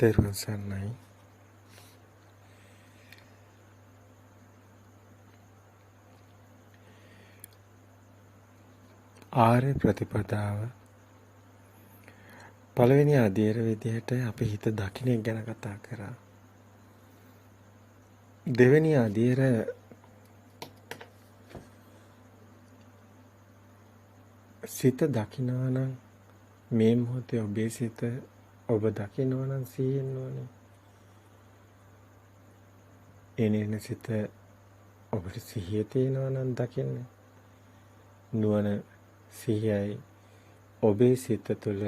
තෙරුවන් සරණයි. ආර්ය ප්‍රතිපදාව පළවෙනි අධීර විදිහට අපි හිත දකින්න ගැන කතා කරා. දෙවෙනි අධීර සිත දකින්නවා නම් මේ මොහොතේ ඔබේ සිත ඔබ දකින්නවා නම් සිහියෙන් ඕනේ. එනින සිත ඔබට සිහිය තියෙනවා නම් දකින්න. නුවණ සිහියයි ඔබේ සිත තුළ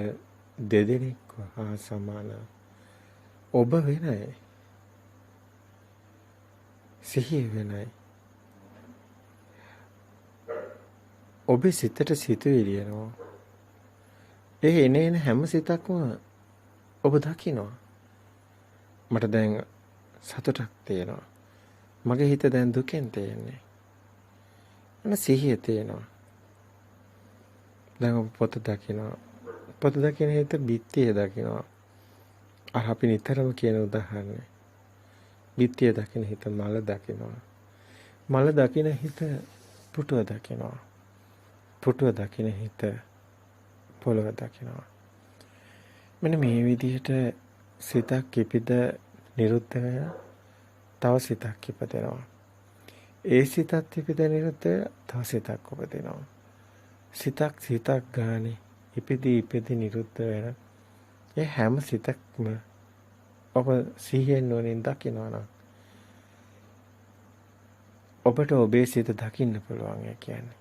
දෙදෙනෙක් හා සමාන. ඔබ වෙනයි. සිහිය වෙනයි. ඔබේ සිතට සිතුවිලි එනවා. ඒ එන හැම සිතක්ම ඔබ දකිනවා. මට දැන් සතුටක් තියෙනවා. මගේ හිත දැන් දුකෙන් තියෙන්නේ. අන්න සිහිය තියෙනවා. දැන් ඔබ පොත දකිනවා. පොත දකින හිත බිත්තිය දකිනවා. අර අපි නිතරම කියන උදාහරණය. බිත්තිය දකින හිත මල දකිනවා. මල දකින හිත පුටුව දකිනවා. පුටුව දකින හිත පොළව දකිනවා. මෙන්න මේ විදිහට සිතක් කිපිද නිරුද්ධ වෙන තව සිතක් ඉපදෙනවා. ඒ සිතත් ඉපිද නිරුද්ධ තව සිතක් උපදිනවා. සිතක් ගානේ ඉපදී නිරුද්ධ වෙන ඒ හැම සිතක්ම ඔබ සිහියෙන් නොනින් දකිනවා නම් ඔබට ඔබේ සිත දකින්න පුළුවන්. ඒ කියන්නේ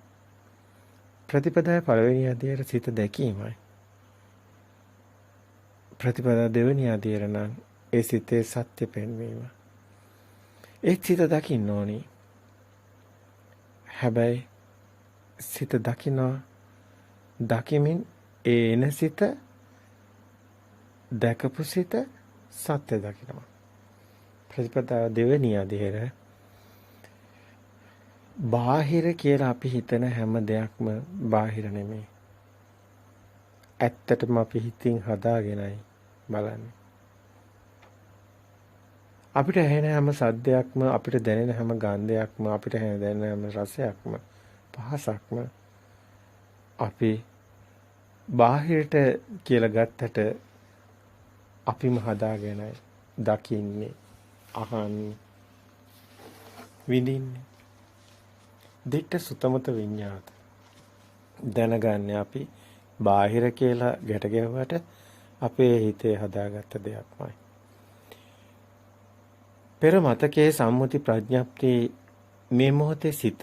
ප්‍රතිපදාවේ පළවෙනි අධ්‍යයන සිත දැකීමයි. ප්‍රතිපදා දෙවෙනි අධ්‍යයන නම් ඒ සිතේ සත්‍ය පෙන්වීම. ඒ සිත දකින්න ඕනි. හැබැයි සිත දකිමින් ඒ එන සිත දැකපු සිත සත්‍ය දකිනවා. ප්‍රතිපදාව දෙවෙනි අධ්‍යයන බාහිර කියලා අපි හිතන හැම දෙයක්ම බාහිර නෙමෙයි. ඇත්තටම අපි හිතින් හදාගෙනයි බලන්නේ. අපිට ඇහෙන හැම සද්දයක්ම, අපිට දැනෙන හැම ගන්ධයක්ම, අපිට දැනෙන හැම රසයක්ම, පහසක්ම අපි බාහිරට කියලා ගත්තට අපිම හදාගෙනයි දකින්නේ, අහන්නේ, විඳින්නේ. දිට්ඨ සුතමත විඤ්ඤාත දැනගන්නේ අපි බාහිර කියලා ගැට ගැහුවට අපේ හිතේ හදාගත්ත දෙයක්මයි. පෙර මතකයේ සම්මුති ප්‍රඥප්ති මේ මොහොතේ සිත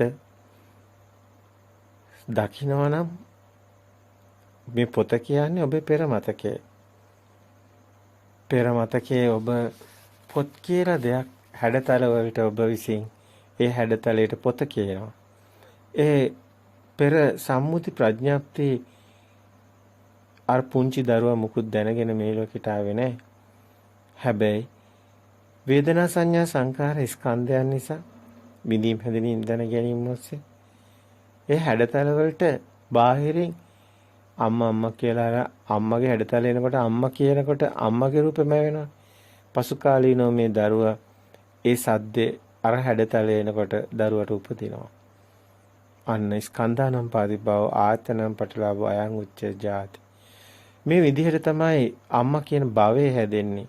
දකින්නවා නම් මේ පොත කියන්නේ ඔබේ පෙර මතකයේ. පෙර මතකයේ ඔබ පොත් කියලා දෙයක් හැඩතල වලට ඔබ විසින් ඒ හැඩතලයට පොත කියනවා. ඒ පෙර සම්මුති ප්‍රඥප්ති අර පුංචි දරුවා මුකුත් දැනගෙන මේ ලෝකෙට ආවේ නැහැ. හැබැයි වේදනා සංඥා සංකාර ස්කන්ධයන් නිසා විඳීම් හැදෙනින් දැන ගැනීම ඔස්සේ ඒ හැඩතල වලට බාහිරින් අම්මා කියලා අම්මගේ හැඩතල එනකොට අම්මා කියනකොට අම්මගේ රූපෙම වෙනවා. පසු කාලීනව මේ දරුවා ඒ සද්දේ අර හැඩතල එනකොට දරුවට උපදිනවා. අන්න ස්කන්ධානම් පාදිභව ආයතනම් පටලව අයං උච්ච ජාති. මේ විදිහට තමයි අම්මා කියන භවය හැදෙන්නේ.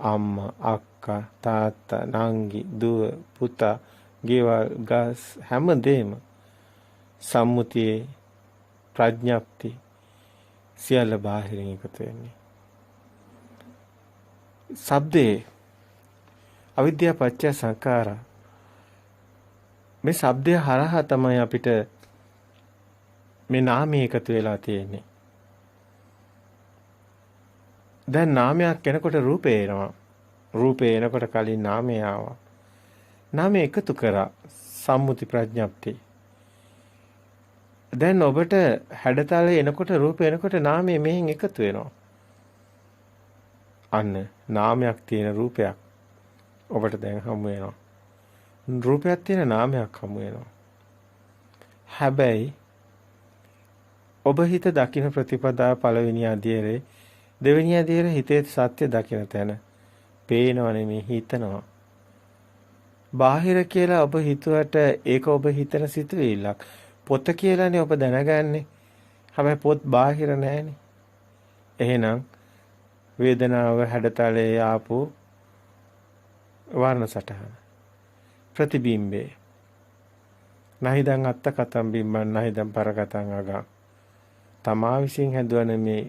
අම්මා, අක්කා, තාත්තා, නංගි, දුව, පුතා, ගෙවල්, ගස් හැමදේම සම්මුතියේ ප්‍රඥප්ති සියල්ල බාහිරින් එකතු වෙන්නේ. සබ්දේ අවිද්‍යාව පත්‍ය සංඛාරා මේ શબ્දය හරහා තමයි අපිට මේ නාමය එකතු වෙලා තියෙන්නේ. දැන් නාමයක් එනකොට රූපේ එනවා. රූපේ එනකොට කලින් නාමය ආවා. නාමය එකතු කරා සම්මුති ප්‍රඥප්ති. දැන් ඔබට හැඩතල එනකොට රූපේ එනකොට නාමය මෙහෙන් එකතු වෙනවා. අන්න නාමයක් තියෙන රූපයක් ඔබට දැන් හමු වෙනවා. රූපයක් තියෙන නාමයක් හමු වෙනවා. හැබැයි ඔබ හිත දකින්න ප්‍රතිපදාව පළවෙනි අධ්‍යයනයේ දෙවෙනි අදියර හිතේ සත්‍ය දකින තැන පේනව නෙමෙයි හිතනවා. බාහිර කියලා ඔබ හිතුවට ඒක ඔබ හිතන සිතුවිල්ලක්. පොත කියලානේ ඔබ දැනගන්නේ. හැබැයි පොත් බාහිර නෑනේ. එහෙනම් වේදනාව හැඩතලයේ ආපු වර්ණ සටහන ප්‍රතිබිම්බේ නහිදන් අත්ත කතම් බිම්බන් නහිදන් පරකතං අගං තමා විසින් හැදුව නෙමේ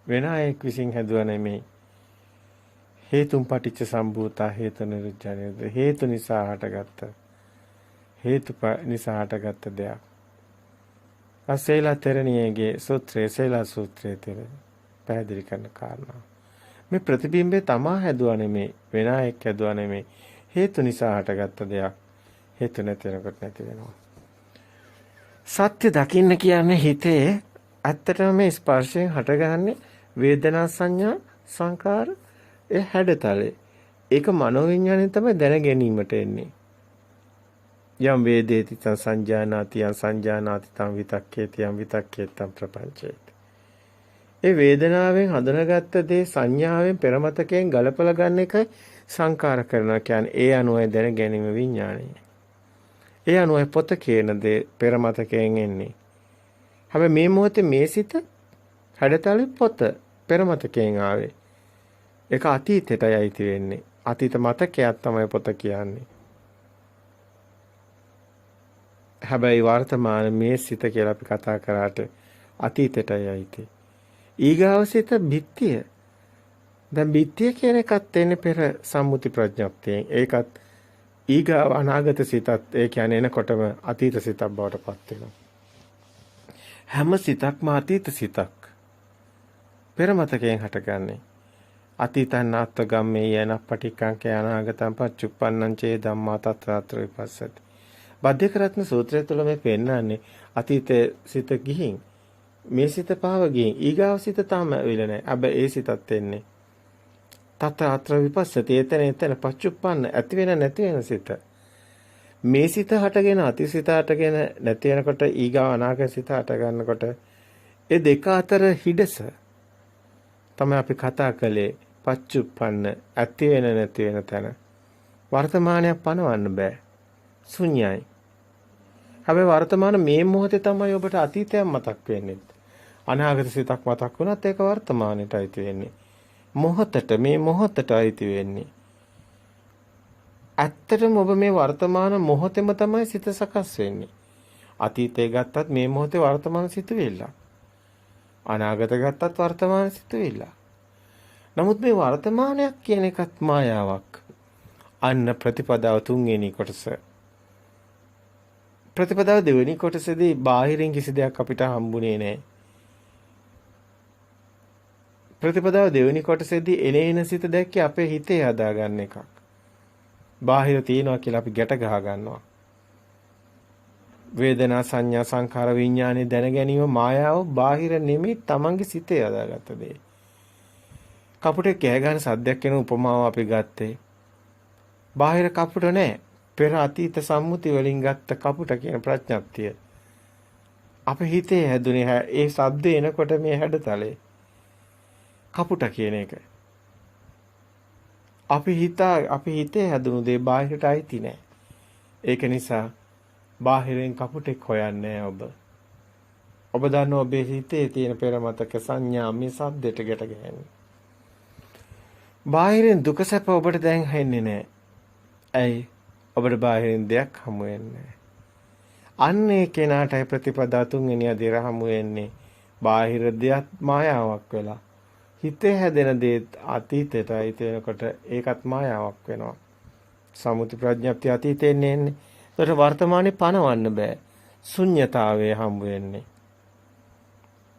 වෙන අයෙක් විසින් හැදුව නෙමේ හේතුන් පටිච්ච සම්භූතා හේතු නිරුද්ධ හේතු නිසා හටගත්ත හේතු නිසා හටගත්ත දෙයක්. අසේලා තෙරණියගේ සූත්‍රයේ සේලා සූත්‍රයේ තෙර පැහැදිලි කරන කාරණා. මේ ප්‍රතිබිම්බේ තමා හැදුවා නෙමේ වෙන අයෙක් හැදුවා නෙමේ හේතු නිසා හටගත්ත දෙයක්. හේතු නැතිනකොට නැති වෙනවා. සත්‍ය දකින්න කියන්නේ හිතේ ඇත්තටම මේ ස්පර්ශයෙන් හටගන්නේ වේදනා සංඥා සංකාර ඒ හැඩතලේ. ඒක මනෝවිඤ්ඤාණයෙන් තමයි දැන ගැනීමට එන්නේ. යම් වේදේති තං සංජානාති යං සංජානාති තං විතක්කේති යං විතක්කේතං ප්‍රපංචේති. ඒ වේදනාවෙන් හඳුනාගත්ත දේ සංඥාවෙන් පෙරමතකයෙන් ගලපලා ගන්න එකයි සංකාර කරනවා කියන්නේ. ඒ අනුවයි දැන ගැනීම විඥාණය. ඒ අනුවයි පොත කියන දේ පෙරමතකයෙන් එන්නේ. හැබැයි මේ මොහොතේ මේ සිත හැඩතලේ පොත පෙරමතකයෙන් ආවේ. ඒක අතීතයටයි අයිති වෙන්නේ. අතීත මතකයක් තමයි පොත කියන්නේ. හැබැයි වර්තමාන මේ සිත කියලා අපි කතා කරාට අතීතයටයි අයිති. ඊගාව සිත බිත්තිය. දැන් බිත්තිය කියන එකත් එන්නේ පෙර සම්මුති ප්‍රඥප්තියෙන්. ඒකත් ඊගාව අනාගත සිතත් ඒ කියන්නේ එනකොටම අතීත සිතක් බවට පත් වෙනවා. හැම සිතක්ම අතීත සිතක්. පෙර මතකයෙන් හටගන්නේ. අතීතං නාත්ත ගම්මේ යන පටික්කං කේ අනාගතං පච්චුප්පන්නං චේ ධම්මා තත්‍රාත්‍ර විපස්සති. බද්ධිකරත්න සූත්‍රය තුළ මේ පෙන්නන්නේ අතීතයේ සිත ගිහින් මේ සිත පාව ගිහින් ඊගාව සිත තාම වෙල නැහැ. හැබැයි ඒ සිතත් එන්නේ. තත්‍රාත්‍ර විපස්සති. එතන පච්චුප්පන්න ඇති වෙන නැති වෙන සිත. මේ සිත හටගෙන අතීත හටගෙන නැති වෙනකොට ඊගාව අනාගත සිත හට ගන්නකොට ඒ දෙක අතර හිඩස තමයි අපි කතා කළේ පච්චුප්පන්න ඇති වෙන නැති වෙන තැන. වර්තමානයක් පනවන්න බෑ. ශුන්‍යයි. හැබැයි වර්තමාන මේ මොහොතේ තමයි ඔබට අතීතයක් මතක් වෙන්නේ. අනාගත සිතක් මතක් වුණත් ඒක වර්තමානයට අයිති වෙන්නේ. මොහොතට මේ මොහොතට අයිති වෙන්නේ. ඇත්තටම ඔබ මේ වර්තමාන මොහොතේම තමයි සිත සකස් වෙන්නේ. අතීතේ ගත්තත් මේ මොහොතේ වර්තමාන සිතුවිල්ල. අනාගත ගත්තත් වර්තමාන සිතුවිල්ල. නමුත් මේ වර්තමානයක් කියන එකත් මායාවක්. අන්න ප්‍රතිපදාව තුන්වෙනි කොටස. ප්‍රතිපදාව දෙවෙනි කොටසේදී බාහිරින් කිසි දෙයක් අපිට හම්බුනේ නැහැ. ප්‍රතිපදාව දෙවෙනි කොටසේදී එනේන සිත දැක්කේ අපේ හිතේ හදාගන්න එකක්. බාහිර තියනවා කියලා අපි ගැට ගහ ගන්නවා. වේදනා සංඥා සංඛාර විඥානේ දැන ගැනීම මායාව බාහිර නෙමෙයි තමන්ගේ සිතේ හදාගත්ත දේ. කපුටේ කෑ ගන්න සද්දයක් වෙන උපමාව අපි ගත්තේ. බාහිර කපුට නෑ. පෙර අතීත සම්මුති වලින් ගත්ත කපුට කියන ප්‍රඥප්තිය. අපේ හිතේ හැදුනේ ඒ ශබ්ද එනකොට මේ හැඩතලේ. කපුට කියන එක. අපි හිතේ හැදුණු දේ බාහිරට අයිති නෑ. ඒක නිසා බාහිරෙන් කපුටෙක් හොයන්නේ ඔබ. ඔබ දන්නවා ඔබේ හිතේ තියෙන පෙරමතක සංඥා මේ ශබ්දෙට ගැට ගැහෙන්නේ. බාහිරින් දුක සැප ඔබට දැන් හෙන්නේ නෑ. ඇයි? ඔබට බාහිරින් දෙයක් හමු වෙන්නේ. අන්නේ කෙනාටයි ප්‍රතිපදා තුන්වෙනි අදියර හමු වෙන්නේ. බාහිර දෙයක් මායාවක් වෙලා. හිතේ හැදෙන දේ අතීතයට අයිතිනකොට ඒකත් මායාවක් වෙනවා. සමුති ප්‍රඥප්තිය අතීතයෙන් එන්නේ. ඒකට වර්තමානේ පනවන්න බෑ. ශුන්්‍යතාවයේ හමු වෙන්නේ.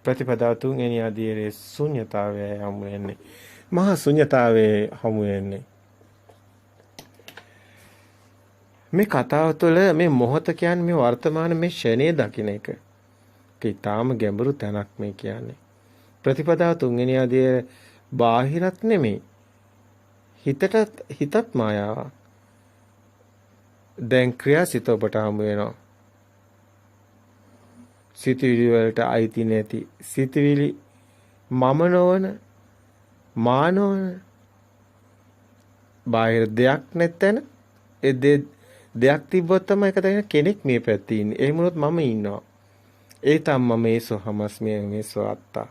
ප්‍රතිපදා තුන්වෙනි අදියරේ ශුන්්‍යතාවයේ හමු වෙන්නේ. මහා ශුන්්‍යතාවයේ හමු වෙන්නේ. මේ කතාව තුළ මේ මොහොත කියන්නේ මේ වර්තමාන මේ ෂණේ දකින්න එක. ඊටාම ගැඹුරු තැනක් මේ කියන්නේ. ප්‍රතිපදාව තුන්වෙනි අදියර බාහිරත් නෙමෙයි. හිතත් මායාවක්. දැන් ක්‍රියාසිත ඔබට හමු වෙනවා. සිතුවිලි වලට අයිති නැති සිතුවිලි මම නොවන මානවන බාහිර දෙයක් නැත්නම් ඒ දෙයක් තිබ්බොත් තමයි ඒක දැන කෙනෙක් මේ පැත්තේ ඉන්නේ. එහෙම වුණොත් මම ඉන්නවා. ඒ තමයි මම මේසෝ හමස්මිය මේසෝ අත්තා.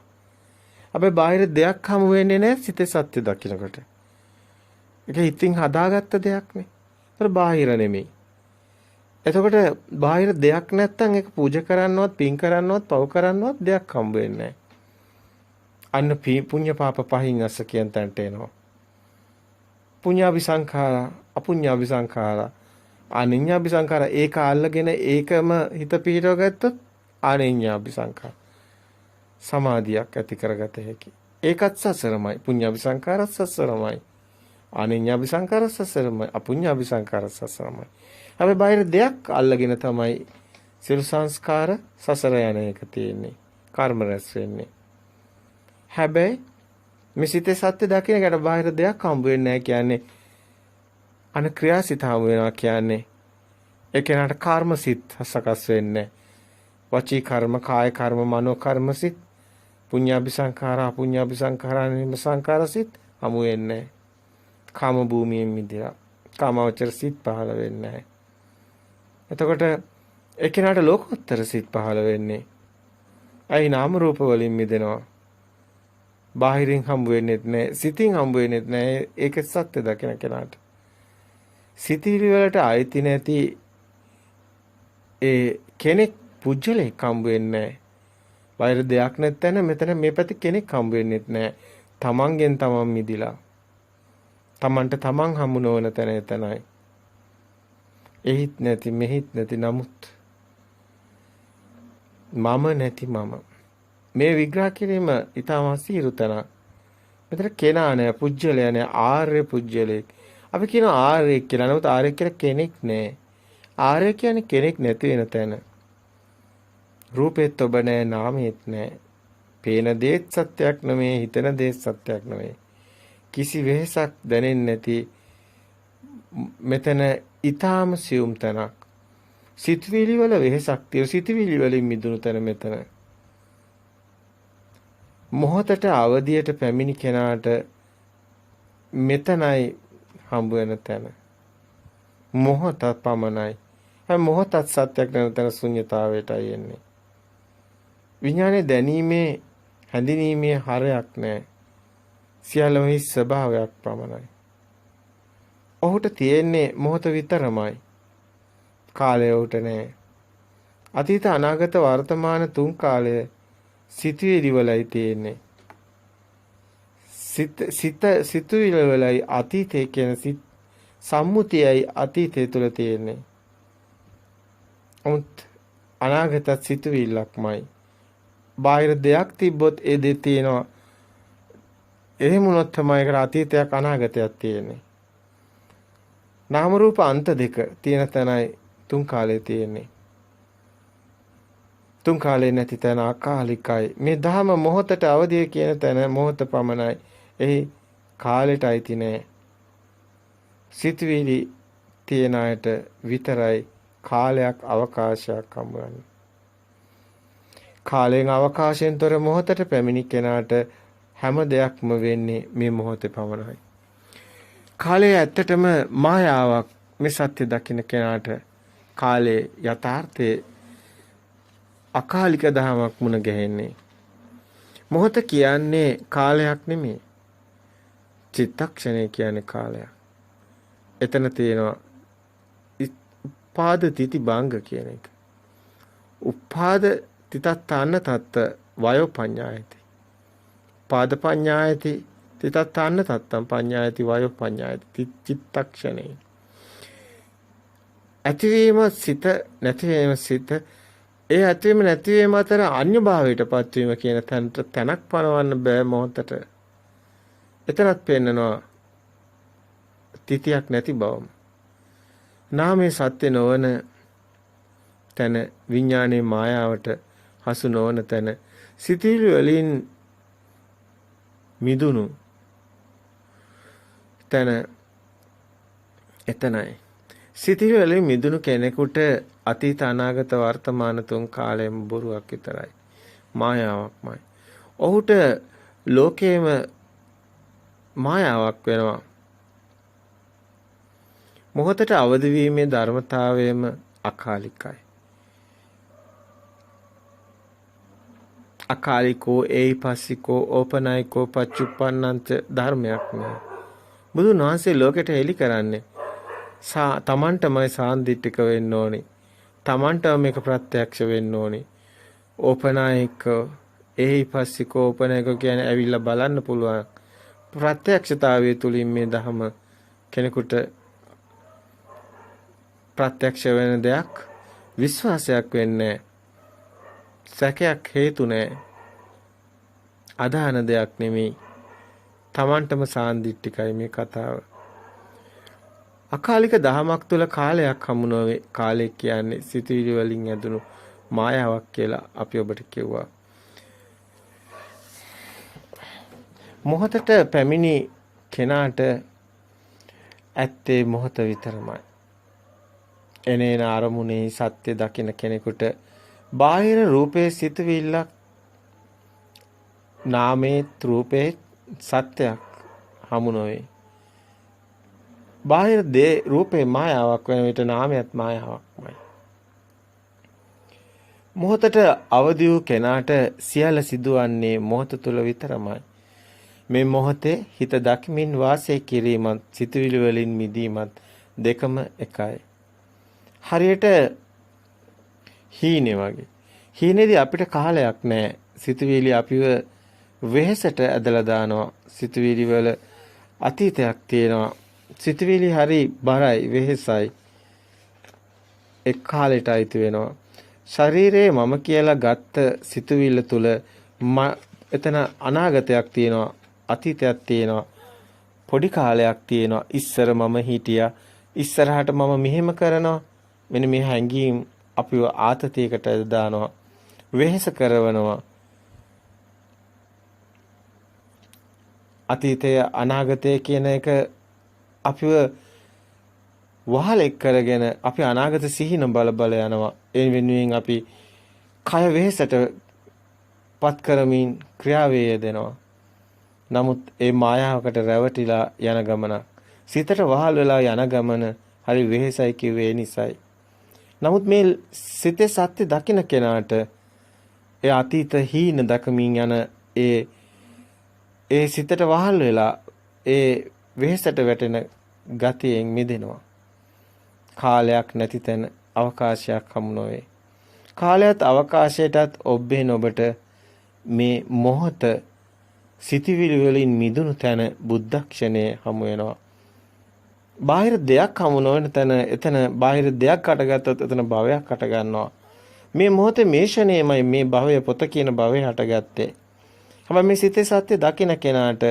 අපේ බාහිර දෙයක් හමු වෙන්නේ නැහැ සිතේ සත්‍ය දකින්නකොට. ඒක හිතින් හදාගත්ත දෙයක්නේ. ඒතර බාහිර නෙමෙයි. එතකොට බාහිර දෙයක් නැත්තම් ඒක පූජා කරන්නවත්, පින් කරන්නවත්, පව් කරන්නවත් දෙයක් හම්බ වෙන්නේ නැහැ. අන්න පුඤ්ඤ පාප පහින් අස්ස කියන තැනට එනවා. පුඤ්ඤාභි සංඛාරා, අපුඤ්ඤාභි සංඛාරා, අනිඤ්ඤාභි සංඛාරා ඒක අල්ලගෙන ඒකම හිත පිහිටව ගත්තොත් අනිඤ්ඤාභි සංඛාර සමාධියක් ඇති කරගත හැකි. ඒකත් සසරමයි. පුඤ්ඤාභි සංඛාරත් සසරමයි. අනිඤ්ඤාභි සංඛාරත් සසරමයි. අපුඤ්ඤාභි සංඛාරත් සසරමයි. හැබැයි බාහිර දෙයක් අල්ලගෙන තමයි සියලු සංස්කාර සසර යන එක තියෙන්නේ. කර්ම රැස් වෙන්නේ. හැබැයි මේ සිතේ සත්‍ය දකින්න ගැට බාහිර දෙයක් හම්බ වෙන්නේ නැහැ කියන්නේ අන ක්‍රියාසිත හම්බ වෙනවා කියන්නේ ඒ කෙනාට කර්ම සිත් සකස් වෙන්නේ. වචී කර්ම, කාය කර්ම, මනෝ කර්ම සිත්, පුඤ්ඤාභි සංඛාර, අපුඤ්ඤාභි සංඛාර, නිම සංඛාර සිත් හමු වෙන්නේ. කාම භූමියෙන් මිදලා කාමවචර සිත් පහළ වෙන්නේ නැහැ. එතකොට ඒ කෙනාට ලෝකෝත්තර සිත් පහළ වෙන්නේ. අයි නාම රූප වලින් මිදෙනවා. බාහිරින් හම්බ වෙන්නේ නැහැ. සිතින් හම්බ වෙන්නේ නැහැ. ඒක සත්‍ය දකින කෙනාට. සිතිවිලි වලට ආйти නැති ඒ කෙනෙක් පුජ්‍යලෙක් හම්බ වෙන්නේ නැහැ. බාහිර දෙයක් නැත්නම් මෙතන මේ පැත්තේ කෙනෙක් හම්බ වෙන්නේ නැහැ. තමන්ගෙන් තමන් මිදිලා. තමන්ට තමන් හමු නොවන තැන එතනයි. එහිත් නැති මෙහිත් නැති නමුත් මම නැති මම. මේ විග්‍රහ කිරීම ඊටම අසීරු තැන. මෙතන කෙනා නෑ, පුජ්‍යලයා නෑ, ආර්ය පුජ්‍යලෙක්. අපි කියනවා ආර්ය කියලා. නමුත් ආර්ය කියලා කෙනෙක් නෑ. ආර්ය කියන්නේ කෙනෙක් නැති වෙන තැන. රූපෙත් ඔබ නෑ, නාමෙත් නෑ. පේන දේත් සත්‍යයක් නෙමෙයි, හිතන දේත් සත්‍යයක් නෙමෙයි. කිසි වෙහසක් දැනෙන්නේ නැති මෙතන ඊටාම සියුම් තැනක්. සිතවිලි වල වෙහසක් තියෙන, සිතවිලි වලින් මිදුණු තැන මෙතන. මොහොතට අවදියට පැමිණි කෙනාට මෙතනයි හම්බ වෙන තැන. මොහොත පමණයි. හැම මොහොතත් සත්‍යයක් නැන තැන ශුන්‍යතාවයටයි එන්නේ. විඥානේ දැනීමේ හැඳිනීමේ හරයක් නැහැ. සියල්ලම ස්වභාවයක් පමණයි. ඔහුට තියෙන්නේ මොහොත විතරමයි. කාලය උට නැහැ. අතීත අනාගත වර්තමාන තුන් කාලය සිතුවිලි වලයි තියෙන්නේ. සිතුවිලි වලයි අතීතය කියන සම්මුතියයි අතීතය තුල තියෙන්නේ. උත් අනාගතත් සිතුවිල්ලක්මයි. බාහිර දෙයක් තිබ්බොත් ඒ දෙය තියෙනවා. එහෙම වුණොත් තමයි ඒකට අතීතයක් අනාගතයක් තියෙන්නේ. නාම රූප අන්ත දෙක තියෙන තැනයි තුන් කාලේ තියෙන්නේ. තුන් කාලේ නැති තැන අකාලිකයි. මේ ධහම මොහොතට අවදිය කියන තැන මොහොත පමණයි. එහි කාලෙට අයිති නෑ. සිතවිලි තියන අයට විතරයි කාලයක් අවකාශයක් හම්බවන්නේ. කාලයෙන් අවකාශයෙන් තොර මොහොතට පැමිණි කෙනාට හැම දෙයක්ම වෙන්නේ මේ මොහොතේ පමණයි. කාලය ඇත්තටම මායාවක්. මේ සත්‍ය දකින්න කෙනාට කාලේ යථාර්ථයේ අකාලික දහමක් මුණ ගැහෙන්නේ. මොහොත කියන්නේ කාලයක් නෙමෙයි. චිත්තක්ෂණය කියන්නේ කාලයක්. එතන තියෙනවා උපාද තිති භංග කියන එක. උපාද තිතත්තාන තත්ත වයෝ පඤ්ඤායති. පාද පඤ්ඤායති තිතත්තාන තත්තම් පඤ්ඤායති වයෝ පඤ්ඤායති චිත්තක්ෂණේ. ඇතිවීම සිත, නැතිවීම සිත. ඒ ඇතිවීම නැතිවීම අතර අන්‍ය භාවයටපත් වීම කියන තැනක් පනවන්න බෑ මොහොතට. එතනත් පෙන්නනවා තිතියක් නැති බවම. නාමයේ සත්‍ය නොවන තැන, විඥානයේ මායාවට හසු නොවන තැන, සිතිවිලි වලින් මිදුණු තැන එතනයි. සිතිවිලි වලින් මිදුණු කෙනෙකුට අතීත අනාගත වර්තමාන තුන් කාලයම බොරුවක් විතරයි. මායාවක්මයි. ඔහුට ලෝකයේම මායාවක් වෙනවා. මොහොතට අවදි වීමේ ධර්මතාවයම අකාලිකයි. අකාලිකෝ ඒයිපස්සිකෝ ඕපනයිකෝ පච්චුප්පන්නන්ත ධර්මයක් නේ. බුදුන් වහන්සේ ලෝකෙට හෙළි කරන්නේ තමන්ටමයි සාන්දිටික වෙන්න ඕනි. තමන්ටම මේක ප්‍රත්‍යක්ෂ වෙන්න ඕනි. ඕපනයිකෝ ඒයිපස්සිකෝ ඕපනයිකෝ කියන්නේ ඇවිල්ලා බලන්න පුළුවන්. ප්‍රත්‍යක්ෂතාවය තුලින් මේ ධම කෙනෙකුට ප්‍රත්‍යක්ෂ වෙන දෙයක් විශ්වාසයක් වෙන්නේ සැකයක් හේතු නැහැ. අදහන දෙයක් නෙමෙයි. තමන්ටම සාන්දිටිකයි මේ කතාව. අකාලික දහමක් තුළ කාලයක් හමු නොවේ. කාලය කියන්නේ සිතුවිලි වලින් ඇදුණු මායාවක් කියලා අපි ඔබට කිව්වා. මොහොතට පැමිණි කෙනාට ඇත්තේ මොහොත විතරමයි. එනේන අරමුණේ සත්‍ය දකින කෙනෙකුට බාහිර රූපේ සිතුවිල්ලක් නාමේ රූපේ සත්‍යයක් හමු නොවේ. බාහිර දේ රූපේ මායාවක් වෙන විට නාමයත් මායාවක්මයි. මොහොතට අවදි වූ කෙනාට සියල්ල සිදුවන්නේ මොහොත තුල විතරමයි. මේ මොහොතේ හිත දක්මින් වාසය කිරීමත් සිතුවිලි වලින් මිදීමත් දෙකම එකයි. හරියට හීනේ වගේ. හීනේදී අපිට කාලයක් නැහැ. සිතුවිලි අපිව වෙහෙසට ඇදලා දානවා. සිතුවිලි වල අතීතයක් තියෙනවා. සිතුවිලි හරි බරයි, වෙහෙසයි. එක් කාලෙට අයිති වෙනවා. ශරීරයේ මම කියලා ගත්ත සිතුවිල්ල තුල එතන අනාගතයක් තියෙනවා, අතීතයක් තියෙනවා, පොඩි කාලයක් තියෙනවා. ඉස්සර මම හිටියා, ඉස්සරහට මම මෙහෙම කරනවා. මෙන්න මේ හැඟීම් අපිව ආතතියකට දානවා, වෙහෙස කරනවා. අතීතය අනාගතය කියන එක අපිව වහලෙක් කරගෙන අපි අනාගත සිහින බල යනවා. ඒ වෙනුවෙන් අපි කය වෙහෙසට පත් කරමින් ක්‍රියාවේ යෙදෙනවා. නමුත් ඒ මායාවකට රැවටිලා යන ගමන, සිතට වහල් වෙලා යන ගමන හරි වෙහෙසයි කිව්වේ නිසයි. නමුත් මේ සිතේ සත්‍ය දකින්න කෙනාට ඒ අතීත හීන දකමින් යන ඒ සිතට වහල් වෙලා ඒ වෙහෙසට වැටෙන ගතියෙන් මිදෙනවා. කාලයක් නැති තැන අවකාශයක් හමු නොවේ. කාලයත් අවකාශයටත් ඔබෙන් ඔබට මේ මොහොත සිටිවිලි වලින් මිදුණු තැන බුද්ධක්ෂණය හමු වෙනවා. බාහිර දෙයක් හමු නොවන තැන එතන බාහිර දෙයක් අටගත්තොත් එතන භවයක් අට ගන්නවා. මේ මොහොතේ මේ ෂණේමයි මේ භවය පොත කියන භවය හටගත්තේ. හැබැයි මේ සිතේ සත්‍ය දකින්න කෙනාට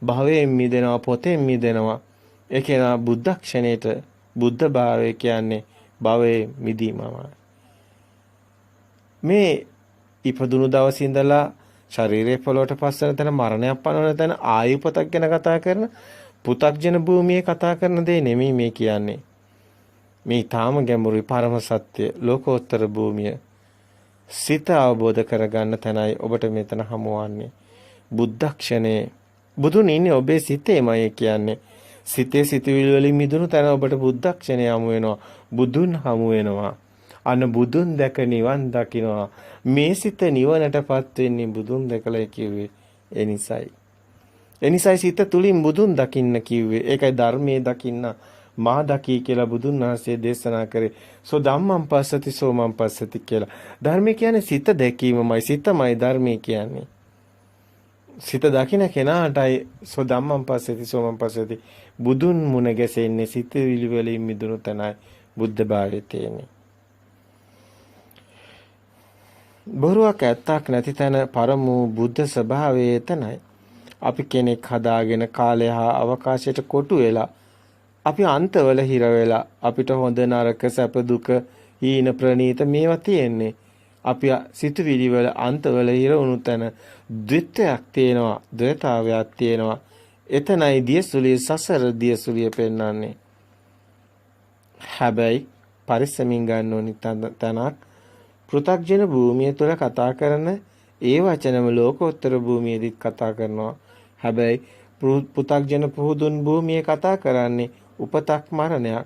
භවයෙන් මිදෙනවා, පොතෙන් මිදෙනවා. ඒ කෙනා බුද්ධක්ෂණයට බුද්ධ භාවය කියන්නේ භවයේ මිදීමමයි. මේ ඉපදුණු දවසේ ඉඳලා ශරීරයේ පොළොවට පස්සෙන තැන මරණයක් පනවන තැන ආයුපතක් ගැන කතා කරන පු탁ජන භූමියේ කතා කරන දේ නෙමෙයි මේ කියන්නේ. මේ තාම ගැඹුරුයි පරම සත්‍ය ලෝකෝත්තර භූමිය. සිත අවබෝධ කරගන්න තැනයි ඔබට මෙතන හමුවන්නේ. බුද්ධක්ෂණේ බුදුන් ඉන්නේ ඔබේ සිතේමයි කියන්නේ. සිතේ සිතුවිලි වලින් මිදුණු තැන ඔබට බුද්ධක්ෂණේ හමු වෙනවා. බුදුන් හමු වෙනවා. අන්න බුදුන් දැක නිවන් දකින්නවා. මේ සිත නිවනටපත් වෙන්නේ බුදුන් දැකලා කිව්වේ. එනිසයි සිත තුලින් බුදුන් දකින්න කිව්වේ. ඒකයි ධර්මයේ දකින්න මා දකි කියලා බුදුන් වහන්සේ දේශනා කරේ. සෝ ධම්මං පස්සති සෝ මං පස්සති කියලා. ධර්මය කියන්නේ සිත දැකීමමයි. සිතමයි ධර්මය කියන්නේ. සිත දකින්න කෙනාටයි සෝ ධම්මං පස්සති සෝ මං පස්සති බුදුන් මුණ ගැසෙන්නේ සිත විලි වලින් මිදුණු තැනයි බුද්ධ භාවයේ තියෙන්නේ. බොරුවක් ඇත්තක් නැති තැන පරම බුද්ධ ස්වභාවයේ එතනයි. අපි කෙනෙක් හදාගෙන කාලය හා අවකාශයට කොටු වෙලා අපි අන්තවල හිර වෙලා අපිට හොඳ නරක සැප දුක හීන ප්‍රනීත මේවා තියෙන්නේ. අපි සිතුවිලි වල අන්තවල හිර වුණු තැන ද්විත්වයක් තියෙනවා, ද්වේතාවයක් තියෙනවා. එතනයි දියසුලිය සසර දියසුලිය පෙන්වන්නේ. හැබැයි පරිස්සමින් ගන්න ඕනි තැනක් පෘථග්ජන භූමිය තුළ කතා කරන ඒ වචනම ලෝකෝත්තර භූමියේදීත් කතා කරනවා. හැබැයි පු탁ජන පුහුදුන් භූමියේ කතා කරන්නේ උපතක් මරණයක්.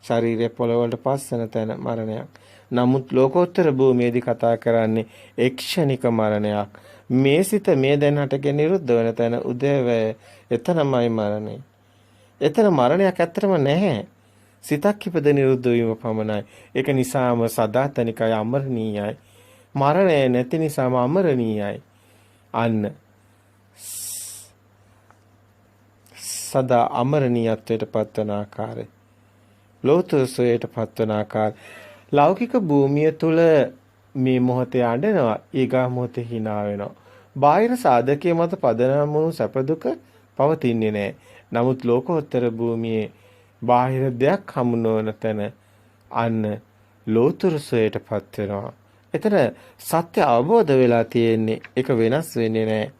ශරීරය පොළවට පස්සන තැන මරණයක්. නමුත් ලෝකෝත්තර භූමියේදී කතා කරන්නේ එක්ෂණික මරණයක්. මේ සිත මේ දැන් හටගෙන නිරුද්ධ වෙන තැන උදේවැය එතනමයි මරණය. එතන මරණයක් ඇත්තටම නැහැ. සිතක් ඉපද නිරුද්ධ වීම පමණයි. ඒක නිසාම සදාතනිකයි අමරණීයයි. මරණය නැති නිසාම අමරණීයයි. අන්න සදා අමරණීයත්වයට පත්වන ආකාරය. ලෝතර සෝයට පත්වන ආකාරය. ලෞකික භූමිය තුල මේ මොහොතේ අඬනවා, ඊගා මොහොතේ hina වෙනවා. බාහිර සාධකයේ මත පදනම් වුණු සැප දුක පවතින්නේ නැහැ. නමුත් ලෝකෝත්තර භූමියේ බාහිර දෙයක් හමු නොවන තැන අන්න ලෝතර සෝයටපත් වෙනවා. එතන සත්‍ය අවබෝධ වෙලා තියෙන්නේ. ඒක වෙනස් වෙන්නේ නැහැ.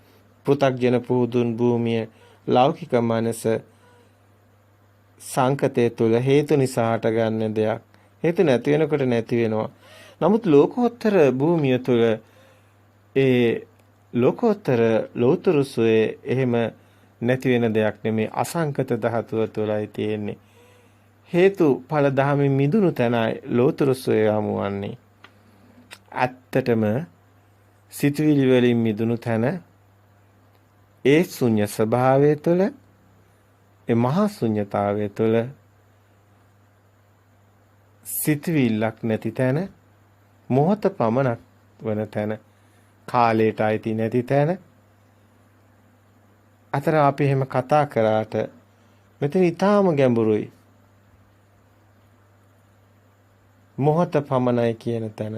පෘථග්ජන පුදුන් භූමිය ලෞකික මනස සංකතය තුළ හේතු නිසා හටගන්න දෙයක්. හේතු නැති වෙනකොට නැති වෙනවා. නමුත් ලෝකෝත්තර භූමිය තුළ ඒ ලෝකෝත්තර ලෝතර සෝයේ එහෙම නැති වෙන දෙයක් නෙමේ. අසංකත ධාතුව තුළයි තියෙන්නේ. හේතු ඵල ධාමෙන් මිදුණු තැනයි ලෝතර සෝය හමුවන්නේ. ඇත්තටම සිතුවිලි වලින් මිදුණු තැන ඒ ශුන්‍ය ස්වභාවය තුළ ඒ මහා ශුන්‍යතාවය තුළ සිතුවිල්ලක් නැති තැන මොහොත පමණක් වන තැන කාලයට අයිති නැති තැන අතර අපි එහෙම කතා කරාට මෙතන ඊටාම ගැඹුරුයි. මොහොත පමණයි කියන තැන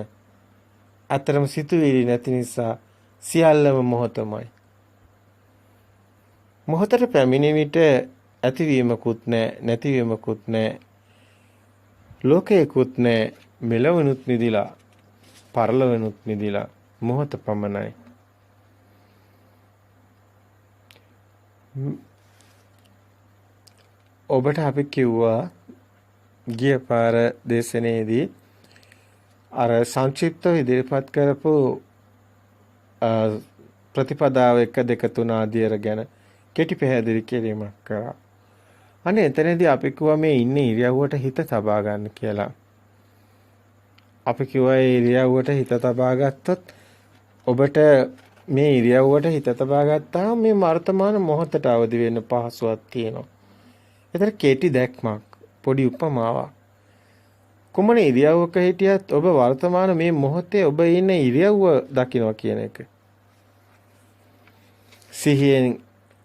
අතරම සිතුවිලි නැති නිසා සියල්ලම මොහොතමයි. මොහොතට පැමිණි විට ඇතිවීමකුත් නැහැ, නැතිවීමකුත් නැහැ. ලෝකේකුත් නැහැ. මෙලවනුත් නිදිලා, පරලවනුත් නිදිලා මොහොත පමණයි. ඔබට අපි කිව්වා ගිය පාර දේශනයේදී අර සංක්ෂිප්තව ඉදිරිපත් කරපු ප්‍රතිපදාව 1 2 3 ආදියර ගැන කෙටි පැහැදිලි කිරීමක් කරා. අනේ එතනදී අපි කිව්වා මේ ඉන්නේ ඉරියව්වට හිත තබා ගන්න කියලා. අපි කිව්වා ඒ ඉරියව්වට හිත තබා ගත්තොත් ඔබට මේ ඉරියව්වට හිත තබා ගත්තාම මේ වර්තමාන මොහොතට අවදි වෙන්න පහසුවක් තියෙනවා. ඒතර කෙටි දැක්මක්, පොඩි උපමාවක්. කොමන ඉරියව්වක හිටියත් ඔබ වර්තමාන මේ මොහොතේ ඔබ ඉන්න ඉරියව්ව දකිනවා කියන එක. සිහියෙන්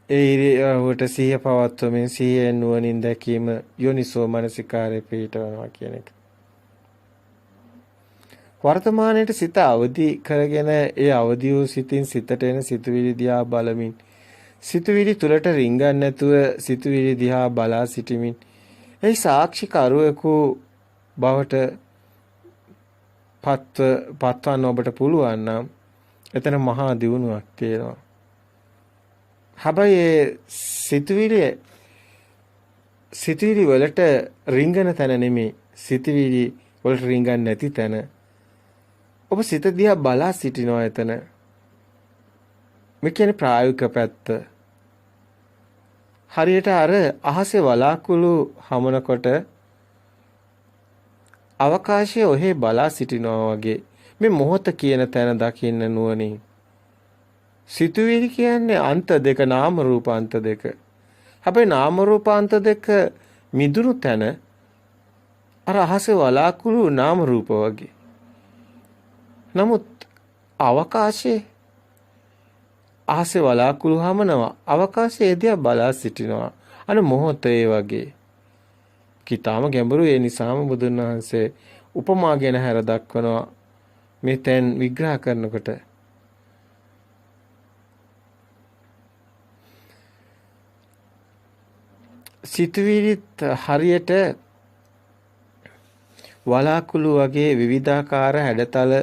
ඒ ඉරියව්වට සිහිය පවත්වමින් සිහියෙන් නුවණින් දැකීම යෝනිසෝ මනසිකාරේ පිටවනවා කියන එක. වර්තමානයේ සිත අවදි කරගෙන ඒ අවදි වූ සිතින් සිතට එන සිතුවිලි දිහා බලමින් සිතුවිලි තුලට රිංගන්නේ නැතුව සිතුවිලි දිහා බලා සිටමින් ඒ සාක්ෂි කරුවෙකු බවට පත්වන්න ඔබට පුළුවන් නම් එතන මහා දියුණුවක් තියෙනවා. හැබැයි සිතුවිලි වලට රිංගන තැන නෙමෙයි, සිතුවිලි වලට රිංගන්නේ නැති තැන. ඔබ සිත දිහා බලා සිටිනවා එතන. මේ කියන්නේ ප්‍රායෝගික පැත්ත. හරියට අර අහසේ වලාකුළු හමනකොට අවකාශයේ ඔහේ බලා සිටිනවා වගේ මේ මොහොත කියන තැන දකින්න නුවණින්. සිතුවිලි කියන්නේ අන්ත දෙක, නාම රූප අන්ත දෙක. හැබැයි නාම රූප අන්ත දෙක මිදුණු තැන අර අහසේ වලාකුළු නාම රූප වගේ. නමුත් අවකාශයේ අහසේ වලාකුළු හමනවා, අවකාශයේ දිහා බලා සිටිනවා. අන මොහොතේ වගේ. කිතාම ගැඹුරු. ඒ නිසාම බුදුන් වහන්සේ උපමා ගැන හැර දක්වනවා මේ තැන් විග්‍රහ කරනකොට. සිතුවිලිත් හරියට වලාකුළු වගේ විවිධාකාර හැඩතල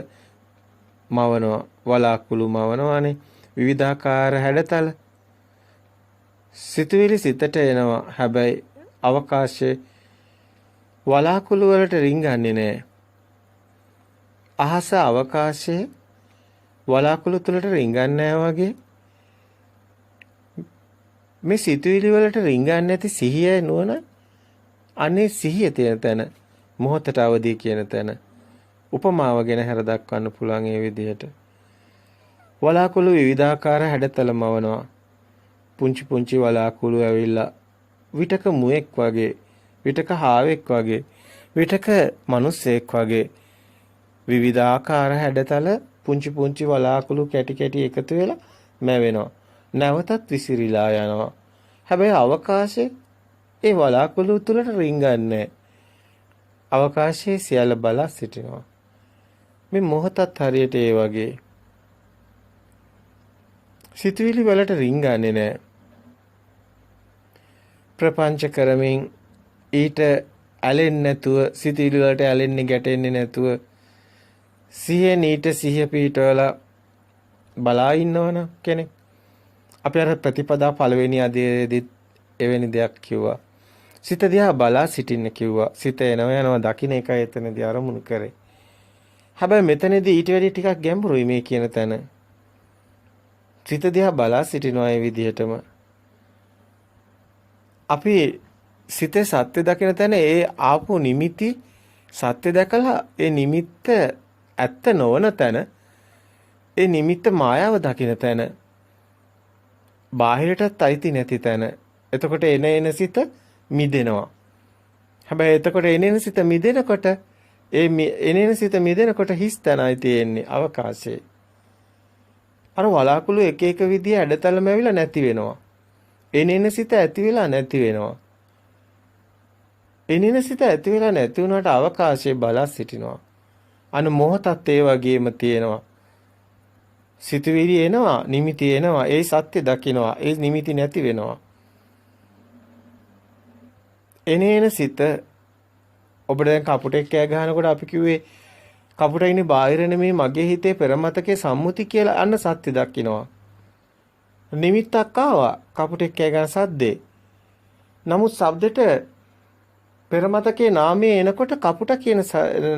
මවනවා. වලාකුළු මවනවානේ විවිධාකාර හැඩතල. සිතුවිලි සිතට එනවා. හැබැයි අවකාශයේ වලාකුළු වලට රිංගන්නේ නැහැ. අහස අවකාශයේ වලාකුළු තුලට රිංගන්නේ නැහැ වගේ මේ සිතුවිලි වලට රිංගන්නේ නැති සිහිය නුවණ අනේ සිහිය තියෙන තැන මොහොතට අවදි කියන තැන උපමාව ගැන හැර දක්වන්න පුළුවන් ඒ විදිහට. වලාකුළු විවිධාකාර හැඩතල මවනවා. පුංචි පුංචි වලාකුළු ඇවිල්ලා විටක මුවෙක් වගේ, විටක හාවෙක් වගේ, විටක මිනිස්සෙක් වගේ විවිධාකාර හැඩතල පුංචි පුංචි වලාකුළු කැටි කැටි එකතු වෙලා මැවෙනවා. නැවතත් විසිරීලා යනවා. හැබැයි අවකාශයේ ඒ වලාකුළු තුලට රිංගන්නේ අවකාශයේ සියල්ල බලා සිටිනවා. මේ මොහොතත් හරියට ඒ වගේ. සිතුවිලි වලට රිංගන්නේ නැහැ. ප්‍රපංච කරමින් ඊට ඇලෙන්නේ නැතුව, සිතුවිලි වලට ඇලෙන්නේ ගැටෙන්නේ නැතුව සිහියෙන් ඊට සිහිය පිටවලා බලා ඉන්නවනම් කෙනෙක්. අපි අර ප්‍රතිපදා පළවෙනි අධ්‍යයනයේදී එවැනි දෙයක් කිව්වා. සිත දිහා බලා සිටින්න කිව්වා. සිත එනවා යනවා දකින්න එකයි එතනදී අරමුණු කරේ. හැබැයි මෙතනදී ඊට වැඩි ටිකක් ගැඹුරුයි මේ කියන තැන. සිත දිහා බලා සිටිනවා ඒ විදිහටම. අපි සිතේ සත්‍ය දකින තැන ඒ ආපු නිමිති සත්‍ය දැකලා ඒ නිමිත්ත ඇත්ත නොවන තැන, ඒ නිමිත්ත මායාව දකින තැන, බාහිරටත් අයිති නැති තැන. එතකොට එන සිත මිදෙනවා. හැබැයි එතකොට එන සිත මිදෙනකොට එන සිත මිදෙනකොට හිස් තැනයි තියෙන්නේ අවකාශයේ. අර වලාකුළු එක එක විදිය ඇඩතලම ඇවිල්ලා නැති වෙනවා. එන සිත ඇති වෙලා නැති වෙනවා. එන සිත ඇති වෙලා නැති වුණාට අවකාශයේ බලා සිටිනවා. අන මොහොතත් ඒ වගේම තියෙනවා. සිතුවිලි එනවා, නිමිති එනවා, ඒ සත්‍ය දකිනවා, ඒ නිමිති නැති වෙනවා. එනේන සිත ඔබට දැන් කපුටෙක් කෑ ගහනකොට අපි කිව්වේ කපුට ඉන්නේ බාහිර නෙමෙයි මගේ හිතේ පෙරමතකේ සම්මුති කියලා අන්න සත්‍ය දකිනවා. නිමිත්තක් ආවා කපුටෙක් කෑ ගහන සද්දේ. නමුත් ශබ්දෙට පෙරමතකේ නාමය එනකොට කපුට කියන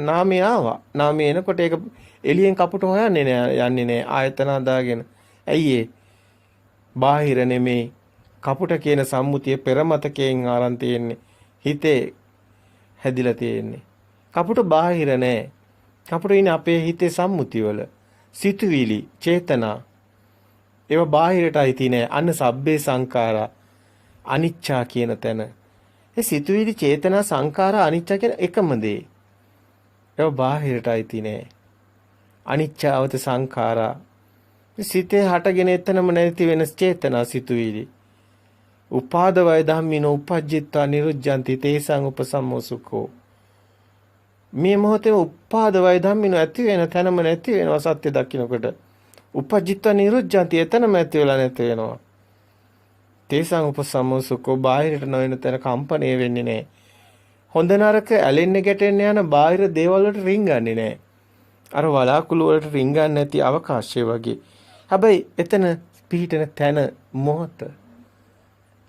නාමය ආවා. නාමය එනකොට ඒක එළියෙන් කපුට හොයන්නේ යන්නේ නෑ ආයතන හදාගෙන. ඇයි ඒ? බාහිර නෙමෙයි කපුට කියන සම්මුතිය පෙරමතකයෙන් ආරන් තියෙන්නේ. හිතේ හැදිලා තියෙන්නේ. කපුට බාහිර නෑ. කපුට ඉන්නේ අපේ හිතේ සම්මුතිවල. සිතුවිලි, චේතනා. ඒවා බාහිරටයි තියෙන්නේ. අන්න සබ්බේ සංඛාරා අනිච්චා කියන තැන. ඒ සිතුවිලි, චේතනා, සංඛාරා, අනිච්චා කියන එකම දේ. ඒවා බාහිරටයි තියෙන්නේ. අනිච්චවත සංඛාරා. සිතේ හටගෙන එතනම නැති වෙන චේතනා සිතුවිලි. උපාද වය ධම්මිනෝ උපජ්ජිත්වා නිරුද්ධಂತಿ තේසං උපසම්මෝසුකෝ. මේ මොහොතේ උපාද වය ධම්මිනෝ ඇති වෙන තැනම නැති වෙනවා සත්‍ය දකින්නකොට. උපජ්ජිත්වා නිරුද්ධಂತಿ එතනම ඇති වෙලා නැති වෙනවා. තේසං උපසම්මෝසුකෝ බාහිරට නොවන තැන කම්පණය වෙන්නේ නැහැ. හොඳ නරක ඇලෙන්න ගැටෙන්න යන බාහිර දේවල් වලට රිංගන්නේ නැහැ. අර වලාකුළු වලට රිංගන්නේ නැති අවකාශය වගේ. හැබැයි එතන පිහිටන තැන මොහොත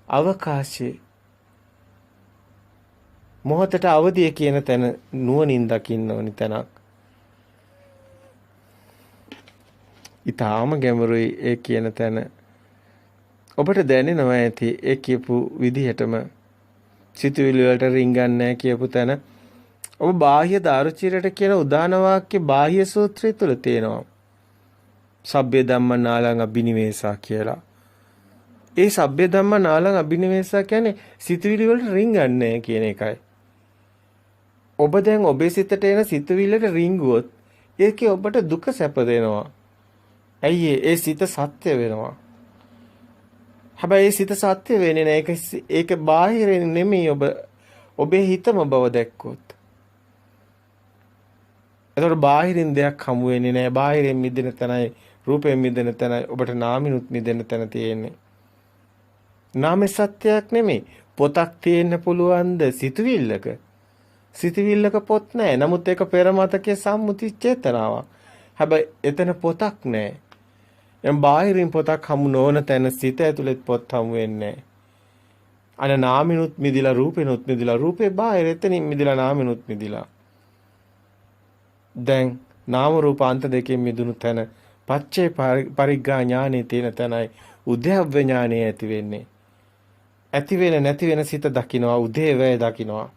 අවකාශයේ මොහොතට අවදිය කියන තැන නුවණින් දකින්න ඕනි තැනක්. ඊටාම ගැඹුරුයි ඒ කියන තැන. ඔබට දැනෙනවා ඇති ඒ කියපු විදිහටම සිතුවිලි වලට රිංගන්නේ කියපු තැන. ඔබ බාහ්‍ය දාරුචිරයට කියන උදාන වාක්‍ය බාහ්‍ය සූත්‍රය තුල තියෙනවා. සබ්බේ ධම්ම නාලං අබිනිවේසා කියලා. ඒ සබ්බේ ධම්ම නාලං අබිනිවේසා කියන්නේ සිතුවිලි වලට රිංගන්නේ කියන එකයි. ඔබ දැන් ඔබේ සිතට එන සිතුවිල්ලට රිංගුවොත් ඒකේ ඔබට දුක සැප දෙනවා. ඇයි ඒ සිත සත්‍ය වෙනවා. හැබැයි ඒ සිත සත්‍ය වෙන්නේ නැහැ. ඒක බාහිරින් නෙමෙයි ඔබේ හිතම බව දැක්කොත්. එතකොට බාහිරින් දෙයක් හමු වෙන්නේ නැහැ. බාහිරින් මිදෙන තැනයි රූපයෙන් මිදෙන තැනයි ඔබට නාමිනුත් මිදෙන තැන තියෙන්නේ. නාමේ සත්‍යයක් නෙමෙයි. පොතක් තියෙන්න පුළුවන්ද සිතුවිල්ලක? සිතුවිල්ලක පොත් නැහැ. නමුත් ඒක පෙරමතකයේ සම්මුති චේතනාවක්. හැබැයි එතන පොතක් නැහැ. එම් බාහිරින් පොතක් හමු නොවන තැන සිත ඇතුළෙත් පොත් හමු වෙන්නේ නැහැ. අන නාමිනුත් මිදිලා රූපෙනුත් මිදිලා රූපේ බාහිර එතනින් මිදිලා නාමිනුත් මිදිලා. දැන් නාම රූප අන්ත දෙකෙන් මිදුණු තැන පච්චේ පරිග්ගා ඥානෙ තියෙන තැනයි උද්‍යව්‍ය ඥානෙ ඇති වෙන්නේ. ඇති වෙන නැති වෙන සිත දකින්නවා උදේ වේ දකින්නවා.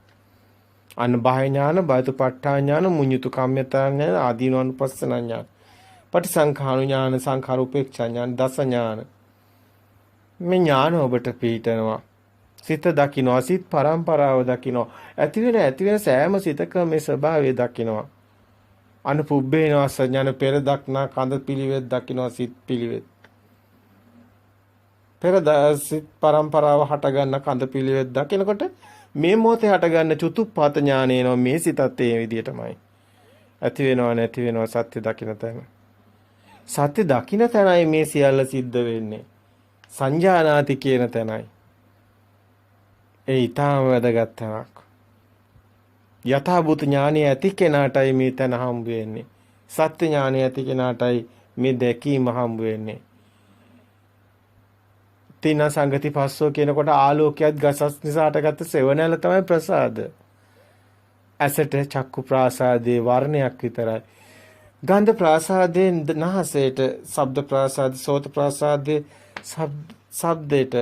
අන්න බාහ්‍ය ඥාන, බයතුපට්ඨා ඥාන, මුඤ්ඤුතු කම්මතා ඥාන, ආදීනවනුපස්සන ඥාන, පටිසංඛාණු ඥාන, සංඛාර උපේක්ෂා ඥාන, දස ඥාන. මේ ඥාන ඔබට පිහිටනවා. සිත දකින්නවා, සිත් පරම්පරාව දකින්නවා. ඇති වෙන සෑම සිතකම මේ ස්වභාවය දකින්නවා. අනුපුබ්බේනවස ඥාන පෙර දක්නා කඳ පිළිවෙත් දකින්නවා සිත් පිළිවෙත්. පෙර සිත් පරම්පරාව හට ගන්න කඳ පිළිවෙත් දකිනකොට මේ මොහොතේ හට ගන්න චුතුප්පාත ඥාන එනවා මේ සිතත් ඒ විදිහටමයි. ඇති වෙනව නැති වෙනව සත්‍ය දකින්න තැන. සත්‍ය දකින්න තැනයි මේ සියල්ල සිද්ධ වෙන්නේ. සංජානාති කියන තැනයි. ඒ ඊටම වැදගත් තැනක්. යථාභූත ඥානය ඇති කෙනාටයි මේ තැන හම්බ වෙන්නේ. සත්‍ය ඥානය ඇති කෙනාටයි මේ දැකීම හම්බ වෙන්නේ. තින සංගති පස්සෝ කියනකොට ආලෝකයක් ගසස් නිසා හටගත්ත සෙවණැල්ල තමයි ප්‍රසාද. ඇසට චක්කු ප්‍රාසාදේ වර්ණයක් විතරයි. ගන්ධ ප්‍රාසාදේ නහසේට, ශබ්ද ප්‍රාසාද, සෝත ප්‍රාසාදේ ශබ්දයට.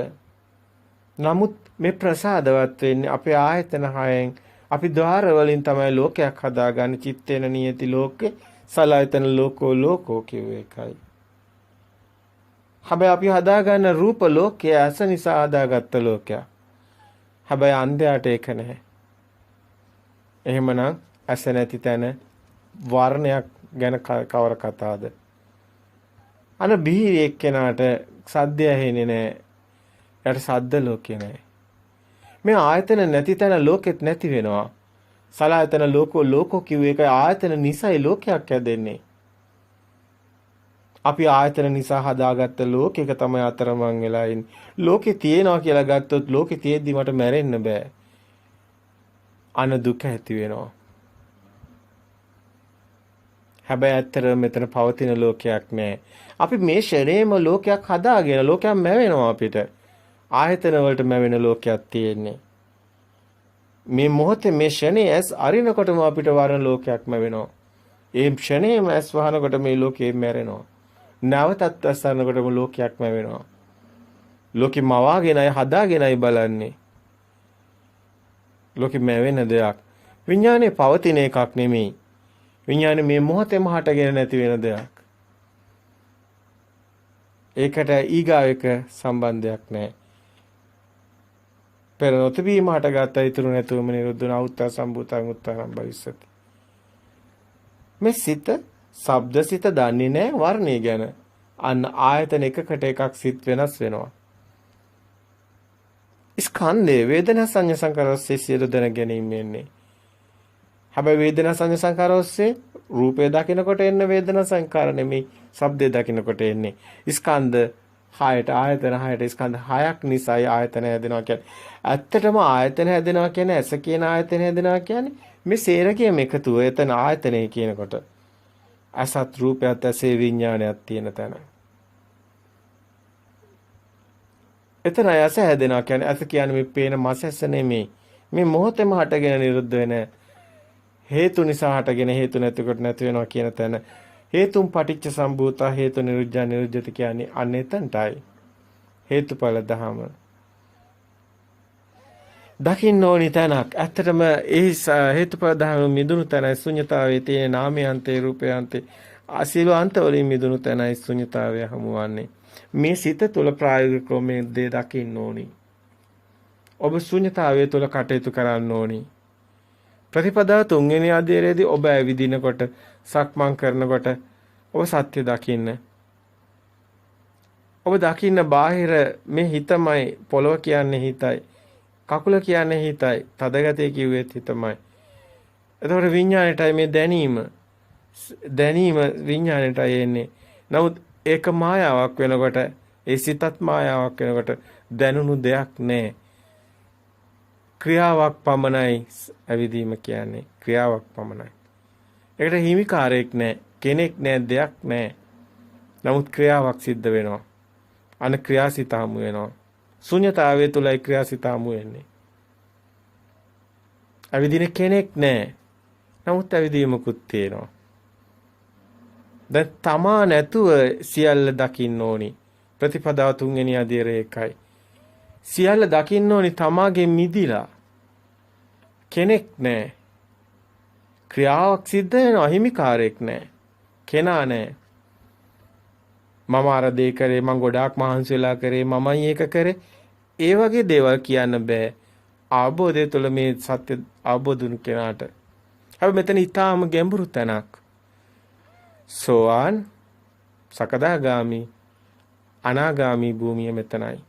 නමුත් මේ ප්‍රසාදවත් වෙන්නේ අපේ ආයතන හයෙන්. අපි ద్వාර වලින් තමයි ලෝකයක් හදාගන්නේ. චිත්තේන නියති ලෝකේ, සලආයතන ලෝකෝ කියව එකයි. හැබැයි අපි හදාගන්න රූප ලෝකය ඇස නිසා හදාගත්ත ලෝකයක්. හැබැයි අන්ධයාට ඒක නැහැ. එහෙමනම් ඇස නැති තැන වර්ණයක් ගැන කවර කතාවද? අන බිහිරි එක්කෙනාට සද්දය ඇහෙන්නේ නැහැ. යට සද්ද ලෝකේ නැහැ. මේ ආයතන නැති තැන ලෝකෙත් නැති වෙනවා. සලආයතන ලෝකෝ කිව්ව එක ආයතන නිසායි ලෝකයක් හැදෙන්නේ. අපි ආයතන නිසා හදාගත්ත ලෝකෙක තමයි අතරමං වෙලා ඉන්නේ. ලෝකේ තියෙනවා කියලා ගත්තොත් ලෝකේ තියෙද්දි මට මැරෙන්න බෑ. අන දුක ඇති වෙනවා. හැබැයි ඇත්තට මෙතන පවතින ලෝකයක් නෑ. අපි මේ ශරීරේම ලෝකයක් හදාගෙන ලෝකයක් මැවෙනවා අපිට. ආයතන වලට මැවෙන ලෝකයක් තියෙන්නේ. මේ මොහොතේ මේ ශනේ ඇස් අරිනකොටම අපිට වරණ ලෝකයක් මැවෙනවා. ඒ ශනේම ඇස් වහනකොට මේ ලෝකේ මැරෙනවා. නැවතත් අසන්නකොටම ලෝකයක්ම වෙනවා. ලෝකෙ මවාගෙනයි හදාගෙනයි බලන්නේ. ලෝකෙ මැවෙන දෙයක්. විඥානේ පවතින එකක් නෙමෙයි. විඥානේ මේ මොහොතේම හටගෙන නැති වෙන දෙයක්. ඒකට ඊගාව එක සම්බන්ධයක් නැහැ. පෙර නොතිබීම හටගත්ත ඉතුරු නැතුවම නිරුද්ධ වන උත්තර සම්භූතං උත්තරං භවිස්සති. මේ සිත ශබ්ද සිත දන්නේ නැහැ වර්ණය ගැන. අන්න ආයතන එකකට එකක් සිත් වෙනස් වෙනවා. ස්කන්ධේ වේදනා සංඥා සංකාර ඔස්සේ සියලු දැන ගැනීම එන්නේ. හැබැයි වේදනා සංඥා සංකාර ඔස්සේ රූපය දකිනකොට එන්න වේදනා සංකාර නෙමෙයි ශබ්දය දකිනකොට එන්නේ. ස්කන්ධ හයට ආයතන හයට ස්කන්ධ හයක් නිසායි ආයතන හැදෙනවා කියන්නේ. ඇත්තටම ආයතන හැදෙනවා කියන්නේ ඇස කියන ආයතන හැදෙනවා කියන්නේ මේ සේරකයම එකතුව. එතන ආයතනය කියනකොට අසත් රූපයත් ඇසේ විඥානයක් තියෙන තැන. එතන ඇස හැදෙනවා කියන්නේ ඇස කියන්නේ මේ පේන මස් ඇස නෙමෙයි. මේ මොහොතේම හටගෙන නිරුද්ධ වෙන හේතු නිසා හටගෙන හේතු නැතිකොට නැති වෙනවා කියන තැන. හේතුම් පටිච්ච සම්භූතා හේතු නිරුද්ධා නිරුද්ධති කියන්නේ අන්න එතනටයි. හේතුඵල ධහම. දකින්න ඕනි තැනක්. ඇත්තටම ඒ හේතුඵල ධහම මිදුණු තැනයි ශුන්‍යතාවයේ තියෙන නාමයන්තේ රූපයන්තේ අසීල අන්ත වලින් මිදුණු තැනයි ශුන්‍යතාවය හමුවන්නේ. මේ සිත තුළ ප්‍රායෝගිකව මේ දේ දකින්න ඕනි. ඔබ ශුන්‍යතාවය තුළ කටයුතු කරන්න ඕනි. ප්‍රතිපදාව තුන්වෙනි අධ්‍යයනයේදී ඔබ ඇවිදිනකොට සක්මන් කරනකොට ඔබ සත්‍ය දකින්න. ඔබ දකින්න බාහිර මේ හිතමයි පොළව කියන්නේ හිතයි. කකුල කියන්නේ හිතයි. තදගතිය කිව්වෙත් හිතමයි. එතකොට විඥාණයටයි මේ දැනීම. දැනීම විඥාණයටයි එන්නේ. නමුත් ඒක මායාවක් වෙනකොට ඒ සිතත් මායාවක් වෙනකොට දැනුණු දෙයක් නැහැ. ක්‍රියාවක් පමණයි ඇවිදීම කියන්නේ. ක්‍රියාවක් පමණයි. ඒකට හිමිකාරයක් නැහැ. කෙනෙක් නැහැ, දෙයක් නැහැ. නමුත් ක්‍රියාවක් සිද්ධ වෙනවා. අන ක්‍රියාසිත හමු වෙනවා. ශුන්‍යතාවය තුලයි ක්‍රියාසිත හමු වෙන්නේ. ඇවිදින කෙනෙක් නැහැ. නමුත් ඇවිදීමකුත් තියෙනවා. දැන් තමා නැතුව සියල්ල දකින්න ඕනි. ප්‍රතිපදාව තුන්වෙනි අධ්‍යයනය එකයි. සියල්ල දකින්න ඕනි තමාගේ මිදිලා. කෙනෙක් නැහැ. ක්‍රියාවක් සිද්ධ වෙනවා අහිමිකාරයක් නැහැ. කෙනා නැහැ. මම අර දේ කරේ මම ගොඩාක් මහන්සි වෙලා කරේ මමයි ඒක කරේ. ඒ වගේ දේවල් කියන්න බෑ. අවබෝධය තුළ මේ සත්‍ය අවබෝධුණු කෙනාට. හැබැයි මෙතන ඊටාම ගැඹුරු තැනක්. සෝවාන් සකදාගාමි අනාගාමි භූමිය මෙතනයි.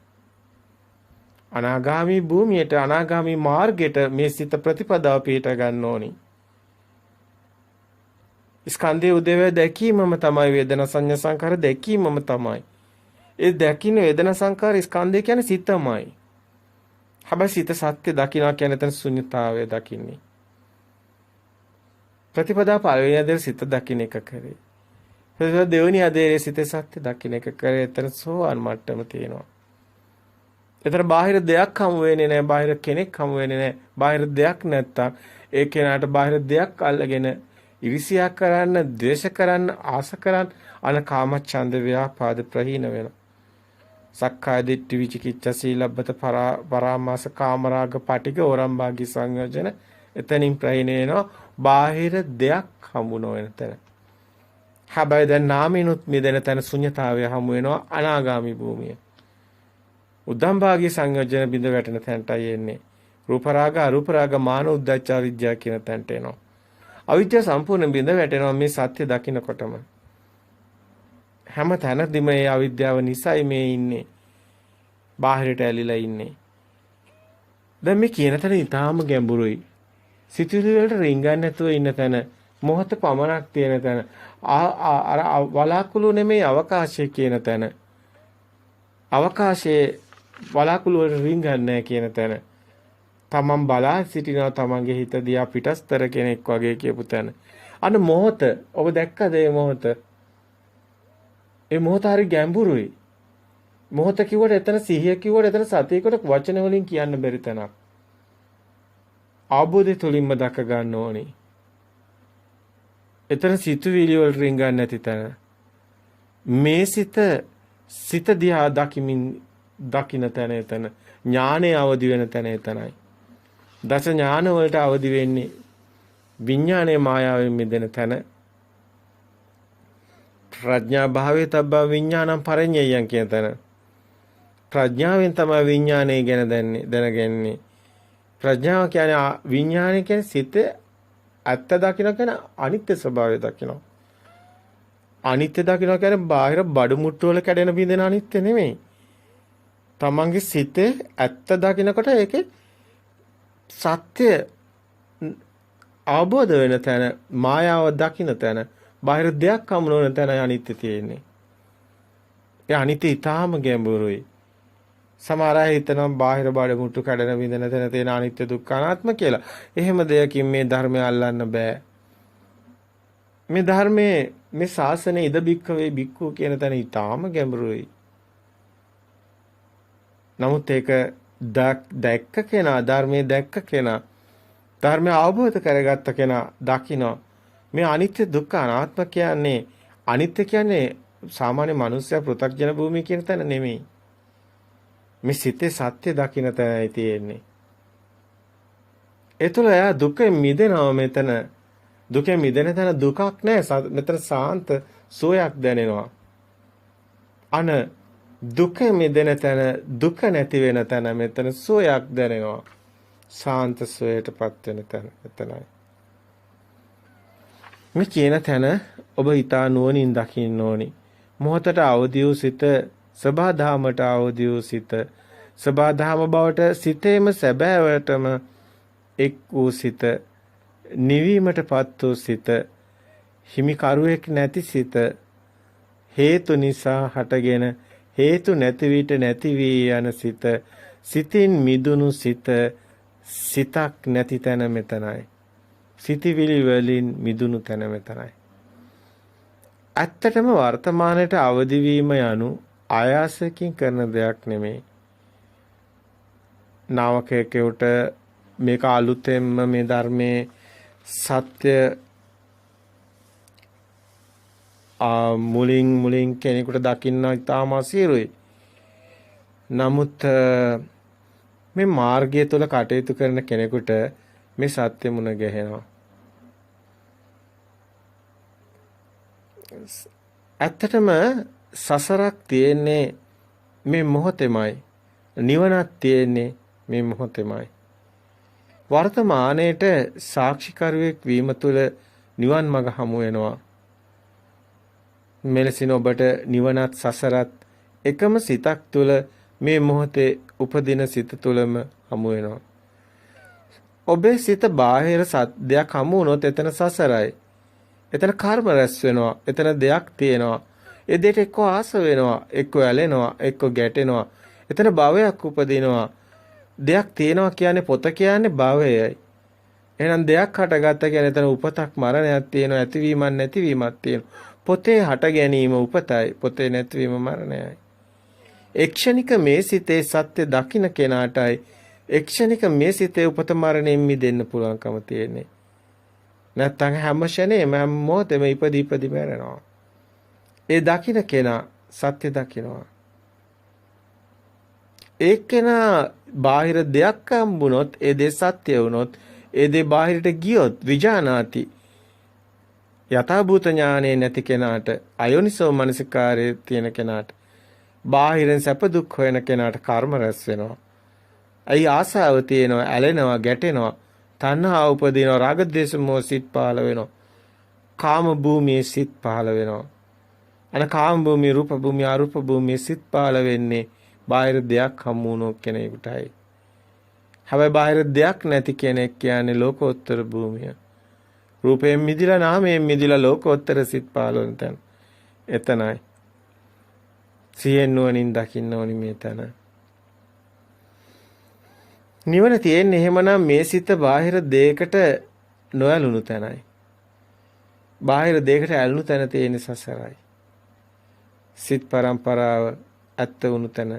අනාගාමි භූමියට අනාගාමි මාර්ගයට මේ සිත ප්‍රතිපදාව පිට ගන්න ඕනි. ස්කන්ධයේ උදේවැය දැකීමම තමයි වේදනා සංඥා සංකාර දැකීමම තමයි. ඒ දැකින වේදනා සංකාර ස්කන්ධය කියන්නේ සිතමයි. හැබැයි සිත සත්‍ය දකින්නවා කියන්නේ එතන ශුන්‍යතාවය දකින්නේ. ප්‍රතිපදා පළවෙනි අදේ සිත දකින්න එක කරේ. ප්‍රතිපදා දෙවෙනි අදේ සිත සත්‍ය දකින්න එක කරේ. එතන සෝවාන් මට්ටම තියෙනවා. එතන බාහිර දෙයක් හමු වෙන්නේ නැහැ. බාහිර කෙනෙක් හමු වෙන්නේ නැහැ. බාහිර දෙයක් නැත්තම් ඒ කෙනාට බාහිර දෙයක් අල්ලගෙන ඉරිසියා කරන්න, ද්වේෂ කරන්න, ආස කරන්න අන කාමච්ඡන්ද ව්‍යාපාද ප්‍රහීන වෙනවා. සක්කාය දිට්ඨි විචිකිච්ඡා සීලබ්බත පරාමාස කාමරාග පටිඝ ඕරම්භාගී සංයෝජන එතනින් ප්‍රහීන වෙනවා. බාහිර දෙයක් හමු නොවන තැන. හැබැයි දැන් නාමිනුත් මිදෙන තැන ශුන්‍යතාවය හමු වෙනවා අනාගාමි භූමිය. උද්දම්භාගී සංයෝජන බිඳ වැටෙන තැනටයි එන්නේ. රූප රාග අරූප රාග මාන උද්දච්ච අවිජ්ජා කියන තැනට එනවා. අවිද්‍යාව සම්පූර්ණ බිඳ වැටෙනවා මේ සත්‍ය දකින්නකොටම. හැම තැනදීම මේ අවිද්‍යාව නිසයි මේ ඉන්නේ. බාහිරට ඇලිලා ඉන්නේ. දැන් මේ කියන තැන ඊටාම ගැඹුරුයි. සිතුවිලි වලට රිංගන්නේ නැතුව ඉන්න තැන, මොහොත පමණක් තියෙන තැන, අර වලාකුළු නෙමෙයි අවකාශය කියන තැන. අවකාශයේ වලාකුළු වලට රිංගන්නේ නැහැ කියන තැන. තමන් බලා සිටිනවා තමන්ගේ හිත දිහා පිටස්තර කෙනෙක් වගේ කියපු තැන. අන්න මොහොත ඔබ දැක්කද මේ මොහොත? ඒ මොහොත හරි ගැඹුරුයි. මොහොත කිව්වට එතන සිහිය කිව්වට එතන සතියකට වචන වලින් කියන්න බැරි තැනක්. ආબોධය තුලින්ම දක ගන්න ඕනේ. එතන සිතුවිලි වල රිංගන්නේ නැති තැන. මේ සිත දිහා දකින්න තැන එතන. ඥානය අවදි වෙන තැන එතනයි. දස ඥාන වලට අවදි වෙන්නේ විඥානයේ මායාවෙන් මිදෙන තැන. ප්‍රඥා භාවයේ තබ්බ විඥානම් පරිඤ්ඤයයන් කියන තැන. ප්‍රඥාවෙන් තමයි විඥානය ගැන දැනගන්නේ. ප්‍රඥාව කියන්නේ විඥානය කියන්නේ සිත ඇත්ත දකින්න කියන අනිත්‍ය ස්වභාවය දකින්න. අනිත්‍ය දකින්න කියන්නේ බාහිර බඩු මුට්ටු වල කැඩෙන බිඳෙන අනිත්‍ය නෙමෙයි. තමන්ගේ සිතේ ඇත්ත දකින්නකොට ඒකේ සත්‍ය අවබෝධ වෙන තැන, මායාව දකින්න තැන, බාහිර දෙයක් හමු නොවන තැන අනිත්‍ය තියෙන්නේ. ඒ අනිත්‍ය ඊටාම ගැඹුරුයි. සමහර අය හිතනවා බාහිර බඩ මුට්ටු කැඩෙන විඳින තැන තියෙන අනිත්‍ය දුක්ඛ අනාත්ම කියලා. එහෙම දෙයකින් මේ ධර්මය අල්ලන්න බෑ. මේ ධර්මයේ මේ ශාසනයේ ඉද බික්කවේ බික්කු කියන තැන ඊටාම ගැඹුරුයි. නමුත් ඒක දැක්ක කෙනා ධර්මයේ දැක්ක කෙනා ධර්මය අවබෝධ කරගත්ත කෙනා දකින්න මේ අනිත්‍ය දුක්ඛ අනාත්ම කියන්නේ අනිත්‍ය කියන්නේ සාමාන්‍ය මනුස්සයා පෘථග්ජන භූමිය කියන තැන නෙමෙයි. මේ සිතේ සත්‍ය දකින්න තැනයි තියෙන්නේ. ඒ තුළ එයා දුකෙන් මිදෙනවා මෙතන. දුකෙන් මිදෙන තැන දුකක් නැහැ. මෙතන සාන්ත සෝයක් දැනෙනවා. අන දුක මිදෙන තැන දුක නැති වෙන තැන මෙතන සෝයක් දැනෙනවා. සාන්ත සෝයටපත් වෙන තැන එතනයි. මේ කියන තැන ඔබ ඊතා නුවණින් දකින්න ඕනි. මොහොතට අවදි වූ සිත සබාධාමට අවදි වූ සිත සබාධාම බවට සිතේම සැබෑවටම එක් වූ සිත නිවීමටපත් වූ සිත හිමිකරුවෙක් නැති සිත හේතු නිසා හටගෙන හේතු නැති විට නැති වී යන සිත සිතින් මිදුණු සිතක් නැති තැන මෙතනයි. සිතිවිලි වලින් මිදුණු තැන මෙතනයි. ඇත්තටම වර්තමානයේ අවදි වීම යනු ආයාසයෙන් කරන දෙයක් නෙමෙයි. නාවකයෙකුට මේක අලුතෙන්ම මේ ධර්මයේ සත්‍ය මුලින් කෙනෙකුට දකින්න ඉතාම අසීරුයි. නමුත් මේ මාර්ගය තුල කටයුතු කරන කෙනෙකුට මේ සත්‍ය මුණ ගැහෙනවා. ඇත්තටම සසරක් තියෙන්නේ මේ මොහොතෙමයි. නිවනක් තියෙන්නේ මේ මොහොතෙමයි. වර්තමානයේට සාක්ෂිකරුවෙක් වීම තුළ නිවන් මඟ හමු වෙනවා. මෙලෙසින් ඔබට නිවනත් සසරත් එකම සිතක් තුළ මේ මොහොතේ උපදින සිත තුළම හමු වෙනවා. ඔබේ සිත බාහිර සත්‍යයක් හමු වුණොත් එතන සසරයි. එතන කර්ම රැස් වෙනවා. එතන දෙයක් තියෙනවා. ඒ දෙයට එක්ක ආස වෙනවා, එක්ක ඇලෙනවා, එක්ක ගැටෙනවා. එතන භවයක් උපදිනවා. දෙයක් තියෙනවා කියන්නේ පොත කියන්නේ භවයයි. එහෙනම් දෙයක් හටගත්ත කියන්නේ එතන උපතක් මරණයක් තියෙනවා, ඇතිවීමක් නැතිවීමක් තියෙනවා. පොතේ හට ගැනීම උපතයි, පොතේ නැතිවීම මරණයයි. එක්ෂණික මේ සිතේ සත්‍ය දකින්න කෙනාටයි එක්ෂණික මේ සිතේ උපත මරණයෙන් මිදෙන්න පුළුවන්කම තියෙන්නේ. නැත්තම් හැම ෂණේම හැම මොහොතේම ඉපදී මැරෙනවා. ඒ දකින්න කෙනා සත්‍ය දකින්නවා. ඒකේනා බාහිර දෙයක් හම්බුනොත් ඒ දේ සත්‍ය වුණොත් ඒ දේ බාහිරට ගියොත් විජානාති යථාභූත ඥානෙ නැති කෙනාට අයෝනිසෝ මනසිකාරයේ තියෙන කෙනාට බාහිරෙන් සැප දුක් හොයන කෙනාට කර්ම රැස් වෙනවා. අයි ආසාව තියෙනවා, ඇලෙනවා, ගැටෙනවා, තණ්හාව උපදිනවා, රාග ද්වේෂ මොහ සිත් පහළ වෙනවා. කාම භූමියේ සිත් පහළ වෙනවා. අන කාම භූමිය, රූප භූමිය, අරූප භූමියේ සිත් පහළ වෙන්නේ බාහිර දෙයක් හමු වුණොත් කෙනෙකුටයි. හැබැයි බාහිර දෙයක් නැති කෙනෙක් කියන්නේ ලෝකෝත්තර භූමිය. රූපයෙන් මිදිලා නාමයෙන් මිදිලා ලෝකෝත්තර සිත් පහළ වෙන තැන. එතනයි. සියෙන් නුවණින් දකින්න ඕනි මේ තැන. නිවන තියෙන්නේ එහෙමනම් මේ සිත බාහිර දෙයකට නොඇලුණු තැනයි. බාහිර දෙයකට ඇලුණු තැන තියෙන සසරයි. සිත් පරම්පරාව ඇත්ත වුණු තැන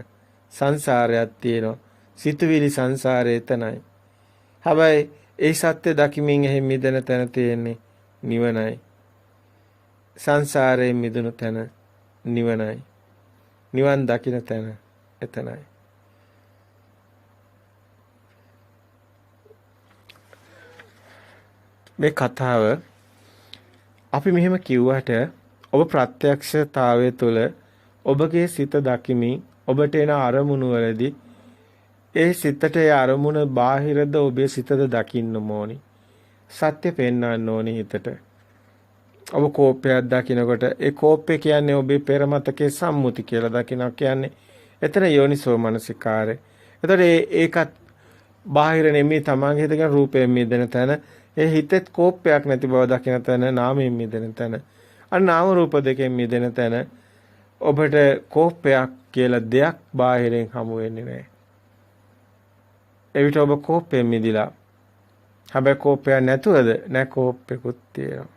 සංසාරයක් තියෙනවා. සිතුවිලි සංසාරේ එතනයි. හැබැයි ඒ සත්‍ය දකිමින් එහි මිදෙන තැන තියෙන්නේ නිවනයි. සංසාරයෙන් මිදුණු තැන නිවනයි. නිවන් දකින්න තැන එතනයි. මේ කතාව අපි මෙහෙම කිව්වට ඔබ ප්‍රත්‍යක්ෂතාවය තුළ ඔබගේ සිත දකිමින් ඔබට එන අරමුණු වලදී ඒ සිතට ඒ අරමුණ බාහිරද ඔබේ සිතද දකින්න ඕනි. සත්‍ය පෙන්වන්න ඕනි හිතට. ඔබ කෝපයක් දකිනකොට ඒ කෝපය කියන්නේ ඔබේ පෙර මතකයේ සම්මුති කියලා දකිනවා කියන්නේ එතන යෝනිසෝ මනසිකාරය. එතකොට ඒකත් බාහිර නෙමෙයි තමන්ගේ හිතගෙන රූපයෙන් මිදෙන තැන. ඒ හිතෙත් කෝපයක් නැති බව දකින තැන නාමයෙන් මිදෙන තැන. අන්න නාම රූප දෙකෙන් මිදෙන තැන ඔබට කෝපයක් කියලා දෙයක් බාහිරෙන් හමු වෙන්නේ නැහැ. එවිට ඔබ කෝපයෙන් මිදිලා. හැබැයි කෝපයක් නැතුවද? නැහැ, කෝපෙකුත් තියෙනවා.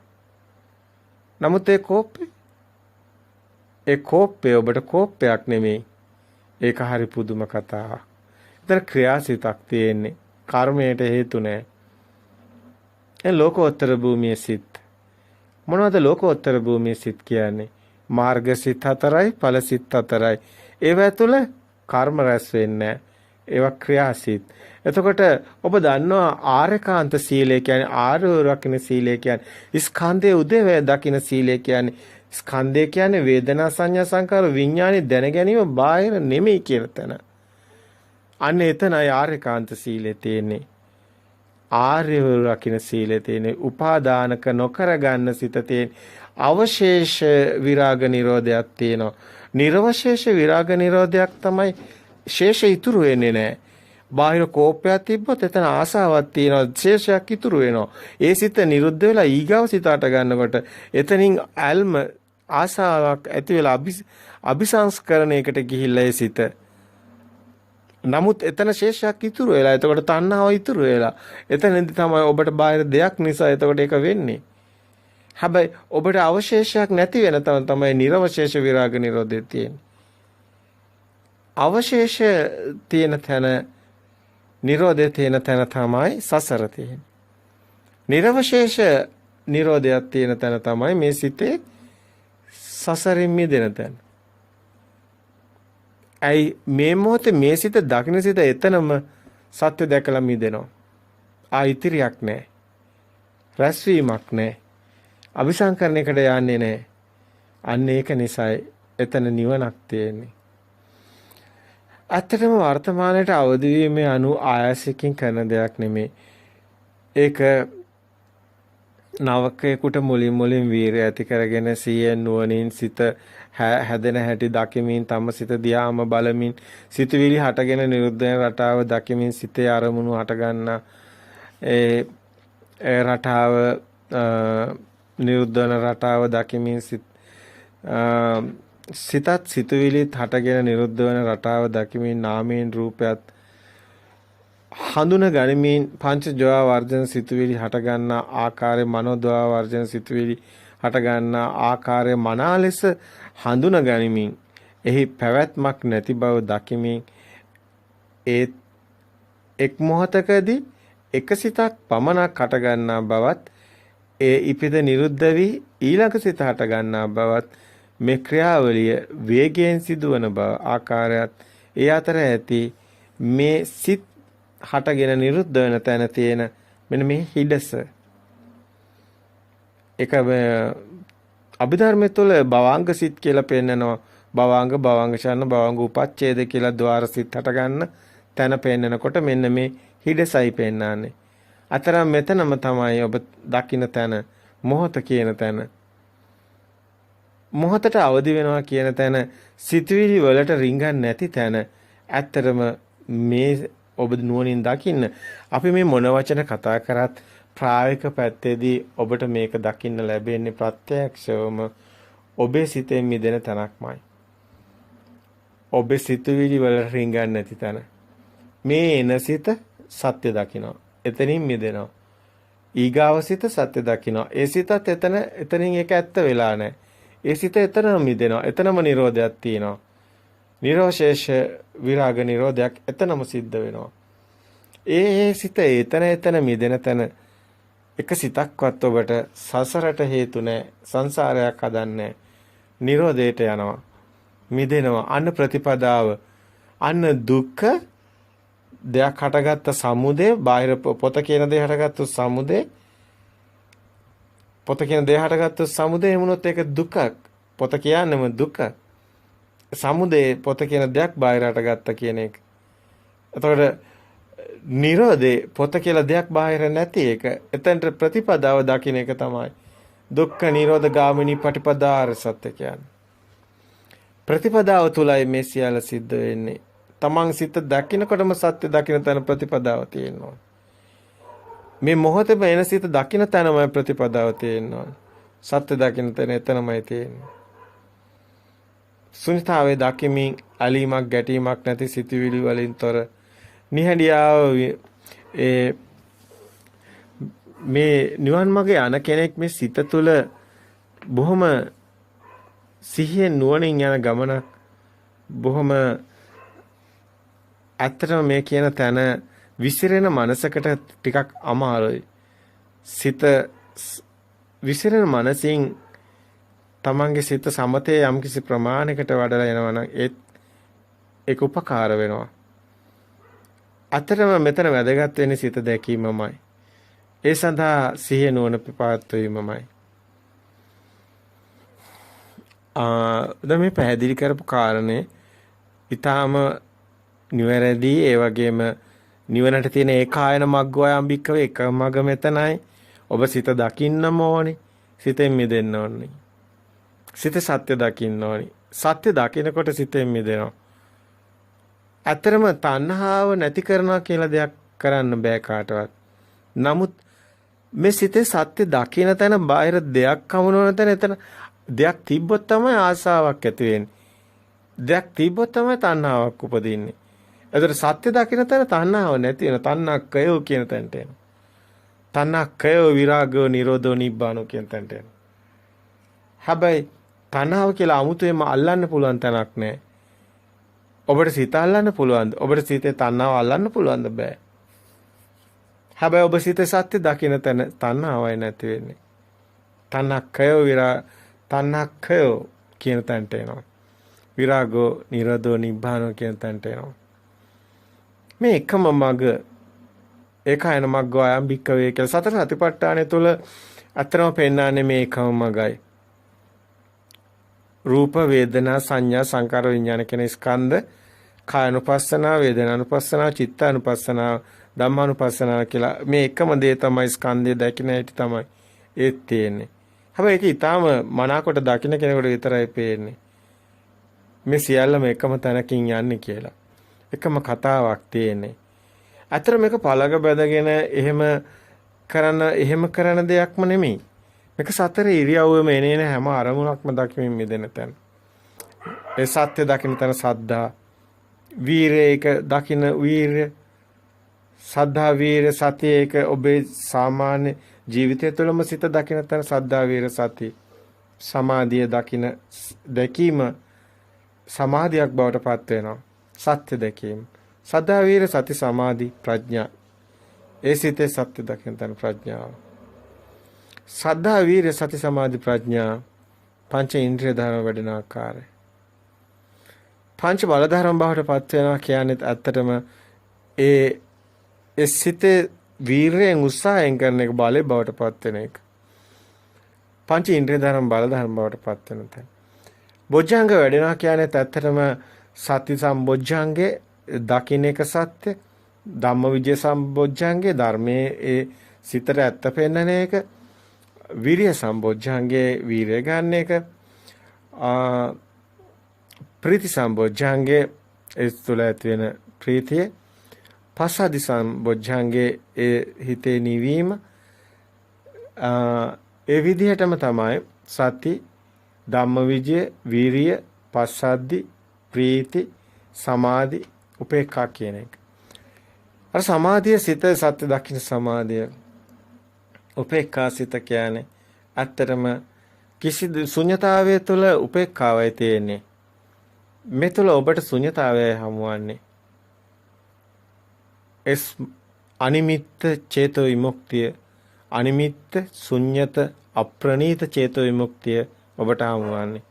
නමුත් ඒ කෝපය ඔබට කෝපයක් නෙමෙයි. ඒක හරි පුදුම කතාවක්. ඒතර ක්‍රියාසිතක් තියෙන්නේ. කර්මයට හේතු නැහැ. ඒ ලෝකෝත්තර භූමියේ සිත්. මොනවද ලෝකෝත්තර භූමියේ සිත් කියන්නේ? මාර්ග සිත් 4යි, ඵල සිත් 4යි. ඒවා තුළ කර්ම රැස් වෙන්නේ නැහැ. ඒවා ක්‍රියාසිත. එතකොට ඔබ දන්නවා ආර්යකාන්ත සීලය කියන්නේ ආර්ය රකින්න සීලය කියන්නේ ස්කන්ධයේ උදේවැය දකින්න සීලය කියන්නේ ස්කන්ධය කියන්නේ වේදනා සංඥා සංකාර විඥානේ දැන ගැනීම බාහිර නෙමෙයි කියන තැන. අන්න එතනයි ආර්යකාන්ත සීලය තියෙන්නේ. ආර්ය රකින්න සීලය තියෙන්නේ උපාදානක නොකර ගන්න සිත තියෙන අවශේෂ විරාග නිරෝධයක් තියෙනවා. නිර්වශේෂ විරාග නිරෝධයක් තමයි ශේෂ ඉතුරු වෙන්නේ නැහැ. බාහිර කෝපයක් තිබ්බොත් එතන ආසාවක් තියෙනවා, ශේෂයක් ඉතුරු වෙනවා. ඒ සිත නිරුද්ධ වෙලා ඊගාව සිතට ගන්නකොට එතනින් ඇල්ම ආසාවක් ඇති වෙලා අபிසංස්කරණයකට ගිහිල්ලා ඒ සිත. නමුත් එතන ශේෂයක් ඉතුරු වෙලා, එතකොට තණ්හාව ඉතුරු වෙලා. එතනදී තමයි ඔබට බාහිර දෙයක් නිසා එතකොට ඒක වෙන්නේ. හැබැයි ඔබට අවශේෂයක් නැති වෙන තමයි නිර්වශේෂ විරාග නිරෝධය තියෙන්නේ. අවශේෂ තියෙන තැන නිරෝධය තියෙන තැන තමයි සසර තියෙන්නේ. නිර්වශේෂ නිරෝධයක් තියෙන තැන තමයි මේ සිතේ සසරින් මිදෙන තැන. ඇයි මේ මොහොතේ මේ සිත දකින්න සිත එතනම සත්‍ය දැකලා මිදෙනවා. ආ ඉතිරියක් නැහැ. රැස්වීමක් නැහැ. අபிසංකරණයකට යන්නේ නැහැ. අන්න ඒක නිසායි එතන නිවනක් තියෙන්නේ. ඇත්තටම වර්තමානයේ අවදි වීමේ ආයාසයෙන් කරන දෙයක් නෙමෙයි. ඒක නවකයකට මුලින් වීරය ඇති කරගෙන සියෙන් නුවණින් සිත හැදෙන හැටි දකිමින් තම සිත දිහාම බලමින් සිතවිලි හටගෙන නිරුද්ධ වෙන රටාව දකිමින් සිතේ අරමුණු හට ගන්න ඒ රටාව නිරුද්ධ වෙන රටාව දකිමින් සිතත් සිතවිලිත් හටගෙන නිරුද්ධ වෙන රටාව දකිමින් නාමයෙන් රූපයත් හඳුන ගනිමින් පංච ජෝවා වර්ජන සිතුවිලි හට ගන්නා ආකාරයේ මනෝද්වා වර්ජන සිතුවිලි හට ගන්නා ආකාරයේ මනා ලෙස හඳුන ගනිමින් එහි පැවැත්මක් නැති බව දකිමින් ඒ එක් මොහතකදී එක සිතක් පමණක් හට ගන්නා බවත් ඒ ඉපිද නිරුද්ධ වී ඊළඟ සිත හට ගන්නා බවත් මේ ක්‍රියාවලිය වේගයෙන් සිදුවන බව ආකාරයත් ඒ අතර ඇති මේ සිත් හටගෙන නිරුද්ධ වෙන තැන තියෙන මෙන්න මේ හිඩස ඒක අභිධර්මයේ තුල භවංග සිත් කියලා පෙන්නනවා. භවංග ශරණ භවංග උපච්ඡේද කියලා ద్వාර සිත් හට ගන්න තැන පෙන්නකොට මෙන්න මේ හිඩසයි පෙන්නන්නේ. අතර මෙතනම තමයි ඔබ දකින්න තැන මොහත කියන තැන. මොහතට අවදි වෙනවා කියන තැන සිතුවිලි වලට රිංගන්නේ නැති තැන. ඇත්තටම මේ ඔබ නුවණින් දකින්න අපි මේ මොන වචන කතා කරත් ප්‍රායෝගික පැත්තේදී ඔබට මේක දකින්න ලැබෙන්නේ ප්‍රත්‍යක්ෂවම ඔබේ සිතෙන් මිදෙන තැනක්මයි. ඔබේ සිතුවිලි වල රිංගන්නේ නැති තැන. මේ එන සිත සත්‍ය දකිනවා. එතනින් මිදෙනවා. ඊගාව සිත සත්‍ය දකිනවා. ඒ සිතත් එතනින් ඒක ඇත්ත වෙලා නැහැ. ඒ සිත එතනම මිදෙනවා. එතනම නිරෝධයක් තියෙනවා. නිරෝෂේෂ විරාග නිරෝධයක් එතනම සිද්ධ වෙනවා. ඒ සිත එතන මිදෙන තැන එක සිතක්වත් ඔබට සසරට හේතු නැහැ. සංසාරයක් හදන්නේ නිරෝධයට යනවා. මිදෙනවා. අන්න ප්‍රතිපදාව. අන්න දුක්ඛ දෙයක් හටගත්ත සමුදය බාහිර පොත කියන දේ හටගත්තු සමුදය පොත කියන දේ හටගත්තු සමුදය එමුණොත් ඒක දුකක්. පොත කියන්නේම දුක. සමුදේ පොත කියන දෙයක් බාහිර හටගත්ත කියන එක. එතකොට නිරෝධේ පොත කියලා දෙයක් බාහිර නැති එක. එතනට ප්‍රතිපදාව දකින්න එක තමයි දුක්ඛ නිරෝධ ගාමිනී පටිපදාර සත්‍ය කියන්නේ. ප්‍රතිපදාව තුලයි මේ සියල්ල සිද්ධ වෙන්නේ. තමන් සිත දකින්නකොටම සත්‍ය දකින්න තැන ප්‍රතිපදාව තියෙනවා. මේ මොහොතේම එන සිත දකින්න තැනමයි ප්‍රතිපදාව තියෙනවා. සත්‍ය දකින්න තැන එතනමයි තියෙන්නේ. සුනිතාවේ දකිමින් ඇලීමක් ගැටීමක් නැති සිතුවිලි වලින් තොර නිහඬියාව මේ නිවන් මාගේ යන කෙනෙක් මේ සිත තුළ බොහොම සිහියෙන් නුවණින් යන ගමනක් බොහොම ඇත්තටම මේ කියන තැන විසිරෙන මනසකට ටිකක් අමාරුයි. සිත විසිරෙන මනසින් තමන්ගේ සිත සමතේ යම්කිසි ප්‍රමාණයකට වඩලා යනවා නම් ඒක උපකාර වෙනවා. අතරම මෙතන වැදගත් වෙන්නේ සිත දැකීමමයි. ඒ සඳහා සිහිය නුවණ ප්‍රපාත වීමමයි. දැන් මේ පැහැදිලි කරපු කාරණේ ඊටාම නිවැරදි. ඒ වගේම නිවනට තියෙන ඒකායන මග්ගෝයම් බික්කවේ එක මග මෙතනයි. ඔබ සිත දකින්නම ඕනේ. සිතෙන් මිදෙන්න ඕනේ. සිත සත්‍ය දකින්න ඕනේ. සත්‍ය දකිනකොට සිතෙන් මිදෙනවා. ඇත්තරම තණ්හාව නැති කරනවා කියලා දෙයක් කරන්න බෑ කාටවත්. නමුත් මේ සිතේ සත්‍ය දකින තැන බාහිර දෙයක් කවනවන තැන එතන දෙයක් තිබ්බොත් තමයි ආසාවක් ඇති වෙන්නේ. දෙයක් තිබ්බොත් තමයි තණ්හාවක් උපදින්නේ. ඒතර සත්‍ය දකින තැන තණ්හාව නැති වෙන තණ්හාක්කය කියන තැනට එනවා. තණ්හාක්කය විරාගෝ නිරෝධෝ නිබ්බානෝ කියන තැනට එනවා. හැබැයි තණ්හාව කියලා 아무තෙම අල්ලන්න පුළුවන් තැනක් නැහැ. ඔබට සිත අල්ලන්න පුළුවන්ද? ඔබට සිතේ තණ්හාව අල්ලන්න පුළුවන්ද? බෑ. හැබැයි ඔබ සිතේ සත්‍ය දකින තැන තණ්හාවයි නැති වෙන්නේ. තණ්හාක්කය කියන තැනට එනවා. විරාගෝ නිරෝධෝ නිබ්බානෝ කියන තැනට එනවා. මේ එකම මග ඒකයන මග්ගෝ අයම් භික්කවේ කියලා සතර සතිපට්ඨානය තුළ අතරම පෙන්නන්නේ මේ එකම මගයි. රූප වේදනා සංඥා සංකාර විඥාන කියන ස්කන්ධ කායනුපස්සනා වේදනානුපස්සනා චිත්තානුපස්සනා ධම්මානුපස්සනා කියලා මේ එකම දේ තමයි ස්කන්ධය දකින්න හැටි තමයි ඒත් තියෙන්නේ. හැබැයි ඒක ඊටාම මනාකොට දකින්න කෙනෙකුට විතරයි පේන්නේ. මේ සියල්ලම එකම තැනකින් යන්නේ කියලා. එකම කතාවක් තියෙන්නේ. අතර මේක පළග බැදගෙන එහෙම කරන දෙයක්ම නෙමෙයි. මේක සතර ඉරියව්වෙම එනේන හැම අරමුණක්ම දකිමින් මිදෙන තැන. ඒ සත්‍ය දකින්න තැන සද්ධා වීරයක දකින්න වීරය සද්ධා වීර සතිය එක ඔබේ සාමාන්‍ය ජීවිතය තුළම සිත දකින්න තැන සද්ධා වීර සති සමාධිය දකින්න දැකීම සමාධියක් බවට පත් වෙනවා. සත්‍ය දැකීම සද්ධා වීර සති සමාධි ප්‍රඥා ඒ සිතේ සත්‍ය දකින්න තැන ප්‍රඥාව. සද්ධා වීර සති සමාධි ප්‍රඥා පංච ඉන්ද්‍රිය ධර්ම වැඩෙන ආකාරය. පංච බල ධර්ම බවට පත් වෙනවා කියන්නේ ඇත්තටම ඒ සිතේ වීරයෙන් උත්සාහයෙන් කරන එක බලේ බවට පත් වෙන එක. පංච ඉන්ද්‍රිය ධර්ම බල ධර්ම බවට පත් වෙන තැන. බොජ්ජංග වැඩෙනවා කියන්නේ ඇත්තටම සති සම්බොජ්ජංගේ දකින්න එක සත්‍ය. ධම්මවිජය සම්බොජ්ජංගේ ධර්මයේ ඒ සිතට ඇත්ත පෙන්නන එක. විරිය සම්බොජ්ජංගේ වීරය ගන්න එක. ප්‍රීති සම්බොජ්ජංගේ ඒ තුළ ඇති වෙන ප්‍රීතිය. පස්සද්ධි සම්බොජ්ජංගේ ඒ හිතේ නිවීම. ඒ විදිහටම තමයි සති ධම්මවිජය වීරිය පස්සද්ධි ප්‍රීති සමාධි උපේක්ඛා කියන එක. අර සමාධිය සිත සත්‍ය දකින්න සමාධිය උපේක්ඛා සිත කියන්නේ ඇත්තටම කිසිදු ශුන්‍යතාවය තුළ උපේක්ඛාවයි තියෙන්නේ. මේ තුළ ඔබට ශුන්‍යතාවය හමුවන්නේ. එස් අනිමිත්ත චේතෝ විමුක්තිය අනිමිත්ත ශුන්‍යත අප්‍රණීත චේතෝ විමුක්තිය ඔබට හමුවන්නේ.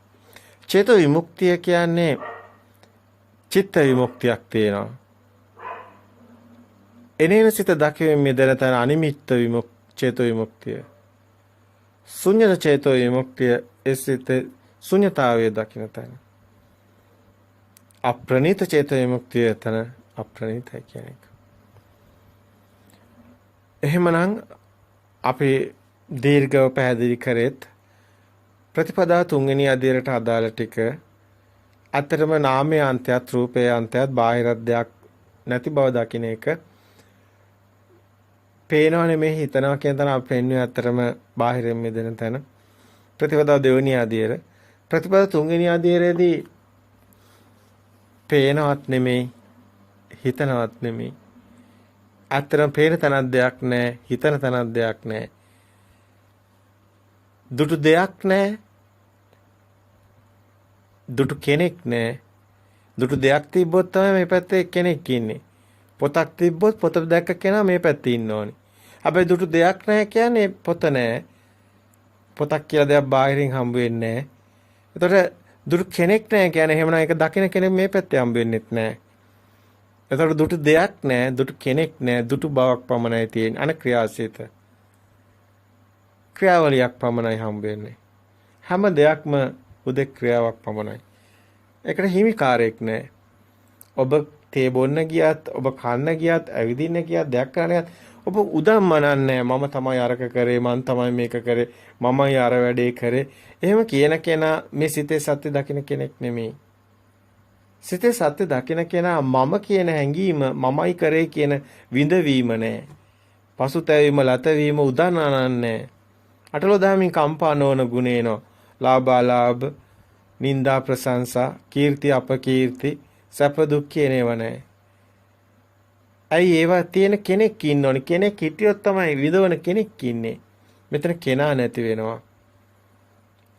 චේතෝ විමුක්තිය කියන්නේ චිත්ත විමුක්තියක් තියෙනවා. එනේන සිත දකින මෙදෙන තන අනිමිත්ත චේතෝ විමුක්තිය. ශුන්‍යත චේතෝ විමුක්තිය ඒ සිත ශුන්‍යතාවයේ දකින තන. අප්‍රණීත චේතෝ විමුක්තිය තන අප්‍රණීතයි කියන එක. එහෙමනම් අපි දීර්ඝව පැහැදිලි කරෙත් ප්‍රතිපදා තුන්වෙනි අධ්‍යයනයට අදාළ ටික අතරම නාමයේ අන්තයත් රූපයේ අන්තයත් බාහිර දෙයක් නැති බව දකින්න එක පේනව නෙමෙයි හිතනවා කියන තැන අපි පෙන්වන්නේ අතරම බාහිරින් මිදෙන තැන ප්‍රතිපදා දෙවෙනි අධ්‍යයන ප්‍රතිපදා තුන්වෙනි අධ්‍යයනයේදී පේනවත් නෙමෙයි හිතනවත් නෙමෙයි අතරම පේන තැනක් දෙයක් නැහැ හිතන තැනක් දෙයක් නැහැ දුටු දෙයක් නැහැ දුටු කෙනෙක් නැහැ දුටු දෙයක් තිබ්බොත් තමයි මේ පැත්තේ කෙනෙක් ඉන්නේ පොතක් තිබ්බොත් පොත දැක්ක කෙනා මේ පැත්තේ ඉන්න ඕනේ හැබැයි දුටු දෙයක් නැහැ කියන්නේ පොත නැහැ පොතක් කියලා දෙයක් බාහිරින් හම්බ වෙන්නේ නැහැ එතකොට දුටු කෙනෙක් නැහැ කියන්නේ එහෙමනම් ඒක දකින්න කෙනෙක් මේ පැත්තේ හම්බ වෙන්නෙත් නැහැ එතකොට දුටු දෙයක් නැහැ දුටු කෙනෙක් නැහැ දුටු බවක් පමණයි තියෙන්නේ අන ක්‍රියාසිත ක්‍රියාවලියක් පමණයි හම්බ වෙන්නේ හැම දෙයක්ම උදේ ක්‍රියාවක් පමණයි ඒකට හිමිකාරයක් නැහැ ඔබ තේ බොන්න ගියත් ඔබ කන්න ගියත් ඇවිදින්න ගියත් දෙයක් කරන්න ගියත් ඔබ උදම්මනන්නේ මම තමයි අරක කරේ මං තමයි මේක කරේ මමයි අර වැඩේ කරේ එහෙම කියන කෙනා මේ සිතේ සත්‍ය දකින්න කෙනෙක් නෙමෙයි සිතේ සත්‍ය දකින්න කෙනා මම කියන හැඟීම මමයි කරේ කියන විඳවීම නෑ පසුතැවීම ලතවීම උදානනන්නේ අටලෝ දහමින් කම්පා නොවන ගුණේනෝ ලාභාලාභ නිന്ദා ප්‍රශංසා කීර්ති අපකීර්ති සැප දුක් කියනේව නැහැ. ඇයි ඒවා තියෙන කෙනෙක් ඉන්න ඕනේ. කෙනෙක් හිටියොත් තමයි විදවන කෙනෙක් ඉන්නේ. මෙතන කෙනා නැති වෙනවා.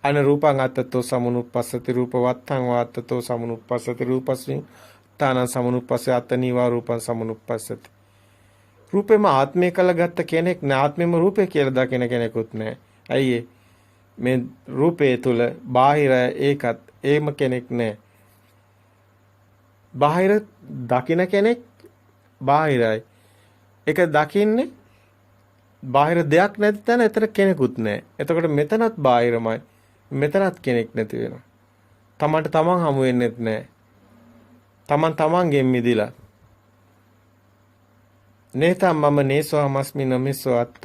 අන රූපං අත්තතෝ සමුනුප්පස්සති රූපවත්තං වාත්තතෝ සමුනුප්පස්සති රූපස්මින් තාන සමුනුප්පස්සේ අත්තනීවා රූපං සමුනුප්පස්සති. රූපෙම ආත්මය කළ ගත්ත කෙනෙක් නාත්මෙම රූපය කියලා දකින කෙනෙකුත් නැහැ. ඇයි මේ රූපේ තුල බාහිර ඒකත් ඒම කෙනෙක් නැහැ. බාහිර දකින කෙනෙක් බාහිරයි. ඒක දකින්නේ බාහිර දෙයක් නැති තැන එතන කෙනෙකුත් නැහැ. එතකොට මෙතනත් බාහිරමයි. මෙතනත් කෙනෙක් නැති වෙනවා. තමන්ට තමන් හමු වෙන්නෙත් නැහැ. තමන් තමන්ගෙන් මිදිලා. නේතම් මම නේසෝ මස්මි නමිසෝ අත්ත.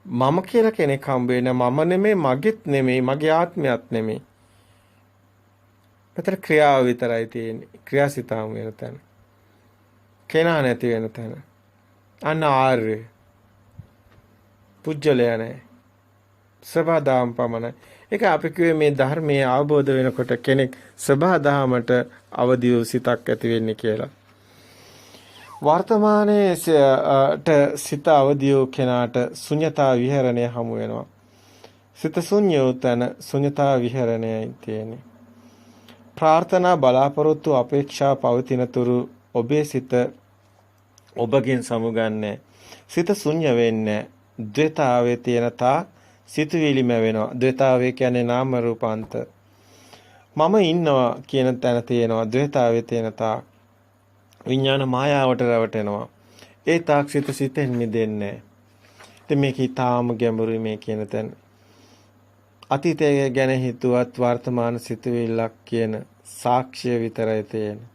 මම කියලා කෙනෙක් හම්බ වෙන්නේ මම නෙමෙයි, මගෙත් නෙමෙයි, මගේ ආත්මයක් නෙමෙයි. මෙතන ක්‍රියාව විතරයි තියෙන්නේ. ක්‍රියාසිතාම වෙන තැන. කෙනා නැති වෙන තැන. අන්න ආර්ය. පුජ්‍යලයා නැහැ. සබදාම් පමණයි. ඒක අපි කිව්වේ මේ ධර්මයේ අවබෝධ වෙනකොට කෙනෙක් සබදාමට අවදි වූ සිතක් ඇති වෙන්නේ කියලා. වර්තමානයේ සිත අවදි වූ කෙනාට ශුන්‍යතා විහරණය හමු වෙනවා. සිත ශුන්‍ය වූ තැන ශුන්‍යතා විහරණයයි තියෙන්නේ. ප්‍රාර්ථනා බලාපොරොත්තු අපේක්ෂා පවතින තුරු ඔබේ සිත ඔබගෙන් සමුගන්නේ. සිත ශුන්‍ය වෙන්නේ. ද්වේතාවේ තියෙන තා සිතුවිලිම වෙනවා. ද්වේතාවේ කියන්නේ නාම රූපාන්ත. මම ඉන්නවා කියන තැන තියෙනවා. ද්වේතාවේ තියෙන තා විඥාන මායාවට රැවටෙනවා. ඒ තාක් සිතෙන් මිදෙන්නේ. ඉතින් මේක ඊටාම ගැඹුරුයි මේ කියන තැන. අතීතය ගැන හිතුවත් වර්තමාන සිතුවිල්ලක් කියන සාක්ෂිය විතරයි තියෙන්නේ.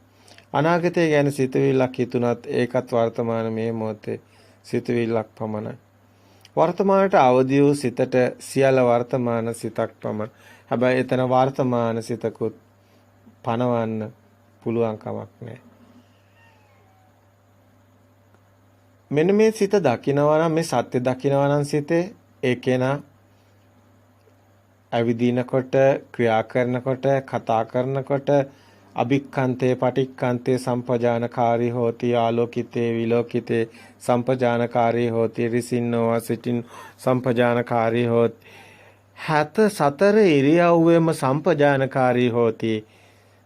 අනාගතය ගැන සිතුවිල්ලක් හිතුණත් ඒකත් වර්තමාන මේ මොහොතේ සිතුවිල්ලක් පමණයි. වර්තමානට අවදි වූ සිතට සියල්ල වර්තමාන සිතක් පමණ. හැබැයි එතන වර්තමාන සිතකුත් පනවන්න පුළුවන් කමක් නැහැ. මෙන්න මේ සිත දකිනවා නම්, මේ සත්‍ය දකිනවා නම් සිතේ ඒකේනා අවිදීනකොට, ක්‍රියා කරනකොට, කතා කරනකොට අභික්ඛන්තේ පටික්ඛන්තේ සම්පජානකාරී හෝති, ආලෝකිතේ විලෝකිතේ සම්පජානකාරී හෝති, රිසින්නෝ සිටින් සම්පජානකාරී හෝති. සතර ඉරියව්වෙම සම්පජානකාරී හෝති.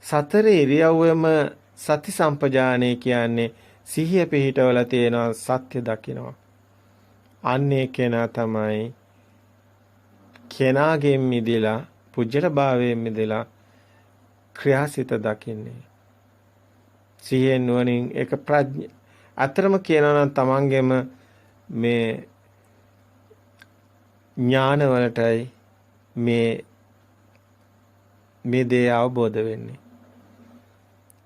සතර ඉරියව්වෙම සති සම්පජානේ කියන්නේ සිහිය පිහිටවල තියෙන සත්‍ය දකිනවා. අන්නේ කෙනා තමයි කෙනාගෙන් මිදලා, පුජ්‍යල භාවයෙන් මිදලා ක්‍රියාසිත දකින්නේ. සිහියෙන් නුවණින් ඒක ප්‍රඥා. අතරම කියනවා නම් තමන්ගෙම මේ ඥානවලටයි මේ දේ අවබෝධ වෙන්නේ.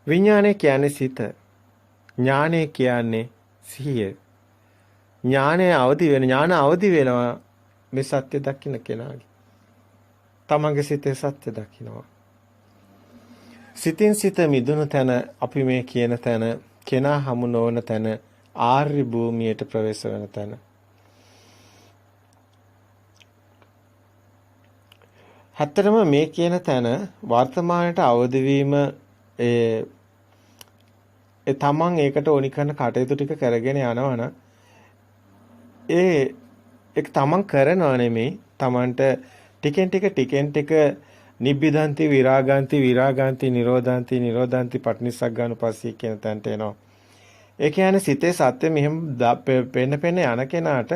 විඥානය කියන්නේ සිත. ඥානය කියන්නේ සිහිය. ඥානය අවදි වෙනවා මේ සත්‍ය දකින්න කෙනාගේ. තමන්ගේ සිතේ සත්‍ය දකින්නවා. සිතින් සිත මිදුණු තැන, අපි මේ කියන තැන, කෙනා හමු නොවන තැන, ආර්ය භූමියට ප්‍රවේශ වෙන තැන. හතරම මේ කියන තැන වර්තමානයට අවදි වීම ඒ තමන් ඒකට ඕනි කරන කටයුතු ටික කරගෙන යනවනම් ඒක තමන් කරනව නෙමෙයි, තමන්ට ටිකෙන් ටික නිබ්බිදන්ති විරාගාන්ති නිරෝධාන්ති පටිනිස්සග්ගානුපස්සී කියන තැනට එනවා. ඒ කියන්නේ සිතේ සත්‍ය මෙහෙම පෙන්න යන කෙනාට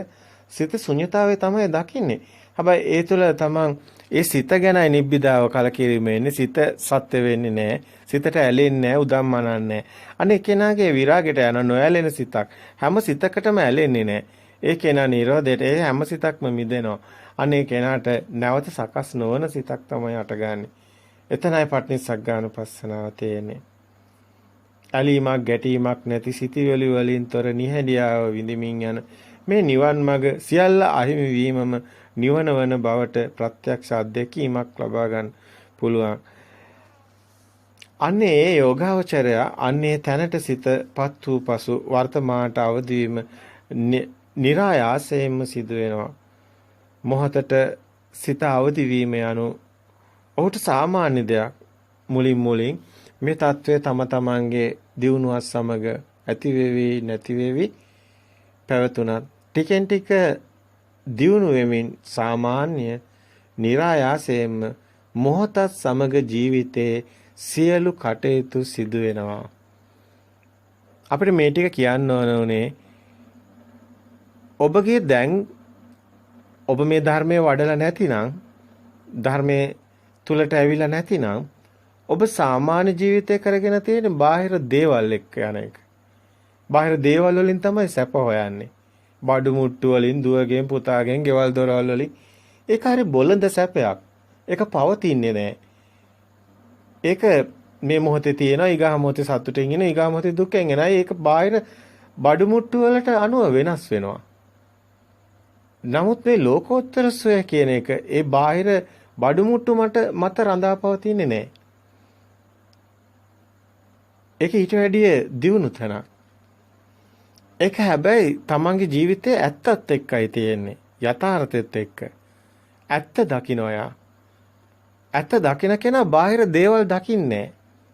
සිත ශුන්‍යතාවය තමයි දකින්නේ. හැබැයි ඒ තුළ තමන් ඒ සිත ගැනයි නිබ්බිදාව කලකිරීම එන්නේ. සිත සත්‍ය වෙන්නේ නැහැ. සිතට ඇලෙන්නේ නැහැ, උදම්මනන්නේ නැහැ. අනේ කෙනාගේ විරාගයට යන නොඇලෙන සිතක්. හැම සිතකටම ඇලෙන්නේ නැහැ. ඒ කෙනා නිරෝධයට ඒ හැම සිතක්ම මිදෙනවා. අනේ කෙනාට නැවත සකස් නොවන සිතක් තමයි අටගන්නේ. එතනයි පටිනිස්සග්ගානුපස්සනාව තියෙන්නේ. ඇලීමක් ගැටීමක් නැති සිටිවිලි වලින් තොර නිහඬියාව විඳිමින් යන මේ නිවන් මඟ සියල්ල අහිමි වීමම නිවන වන බවට ප්‍රත්‍යක්ෂ අත්දැකීමක් ලබා ගන්න පුළුවන්. අන්නේ ඒ යෝගාවචරය අන්නේ තැනට සිතපත් වූ පසු වර්තමානට අවදි වීම නිරායාසයෙන්ම සිදු වෙනවා. මොහතට සිත අවදි වීම යනු ඔහුට සාමාන්‍ය දෙයක්. මුලින් මේ తත්වය තම තමන්ගේ දියුණුවත් සමග ඇති වෙවි නැති වෙවි පැවතුණත් ටිකෙන් ටික දියුණු වෙමින් සාමාන්‍ය નિરાයාසයෙන්ම මොහොතත් සමග ජීවිතයේ සියලු කටයුතු සිදු වෙනවා. අපිට මේ ටික කියන්න ඕනේ ඔබගේ දැන් ඔබ මේ ධර්මයේ වඩලා නැතිනම්, ධර්මයේ තුලට ඇවිල්ලා නැතිනම් ඔබ සාමාන්‍ය ජීවිතය කරගෙන තියෙන බාහිර දේවල් එක්ක යන එක. බාහිර දේවල් වලින් තමයි සැප හොයන්නේ. බඩු මුට්ටු වලින්, දුවගෙන්, පුතාගෙන්, ගෙවල් දොරවල් වලින්. ඒක හරි බොළඳ සැපයක්. ඒක පවතින්නේ නැහැ. ඒක මේ මොහොතේ තියෙනවා, ඊගා මොහොතේ සතුටින් ඉන, ඊගා මොහොතේ දුකෙන් එනයි. ඒක බාහිර බඩු මුට්ටු වලට අනුව වෙනස් වෙනවා. නමුත් මේ ලෝකෝත්තර සොය කියන එක ඒ බාහිර බඩු මුට්ටු මත රඳා පවතින්නේ නැහැ. ඒක ඊට වැඩිය දියුණු තැනක්. ඒක හැබැයි තමන්ගේ ජීවිතයේ ඇත්තත් එක්කයි තියෙන්නේ. යථාර්ථෙත් එක්ක. ඇත්ත දකින්නයා. ඇත්ත දකින්න කෙනා බාහිර දේවල් දකින්නේ.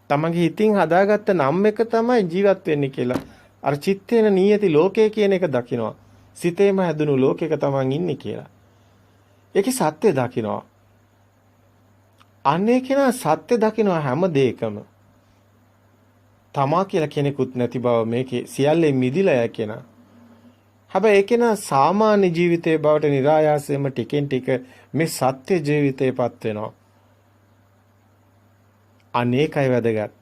තමන්ගේ හිතින් හදාගත්ත නම් එක තමයි ජීවත් වෙන්නේ කියලා. අර චිත්තේන නියති ලෝකය කියන එක දකින්නවා. සිතේම හැදුණු ලෝකයක තමන් ඉන්නේ කියලා. ඒකේ සත්‍ය දකින්නවා. අනේ කෙනා සත්‍ය දකින්නවා හැම දෙයකම. තමා කියලා කෙනෙකුත් නැති බව මේකේ සියල්ලෙන් මිදිලා යයි කෙනා. හැබැයි ඒක නා සාමාන්‍ය ජීවිතයේ බවට નિરાයාසයෙන්ම ටිකෙන් ටික මේ සත්‍ය ජීවිතේපත් වෙනවා. අනේකයි වැදගත්.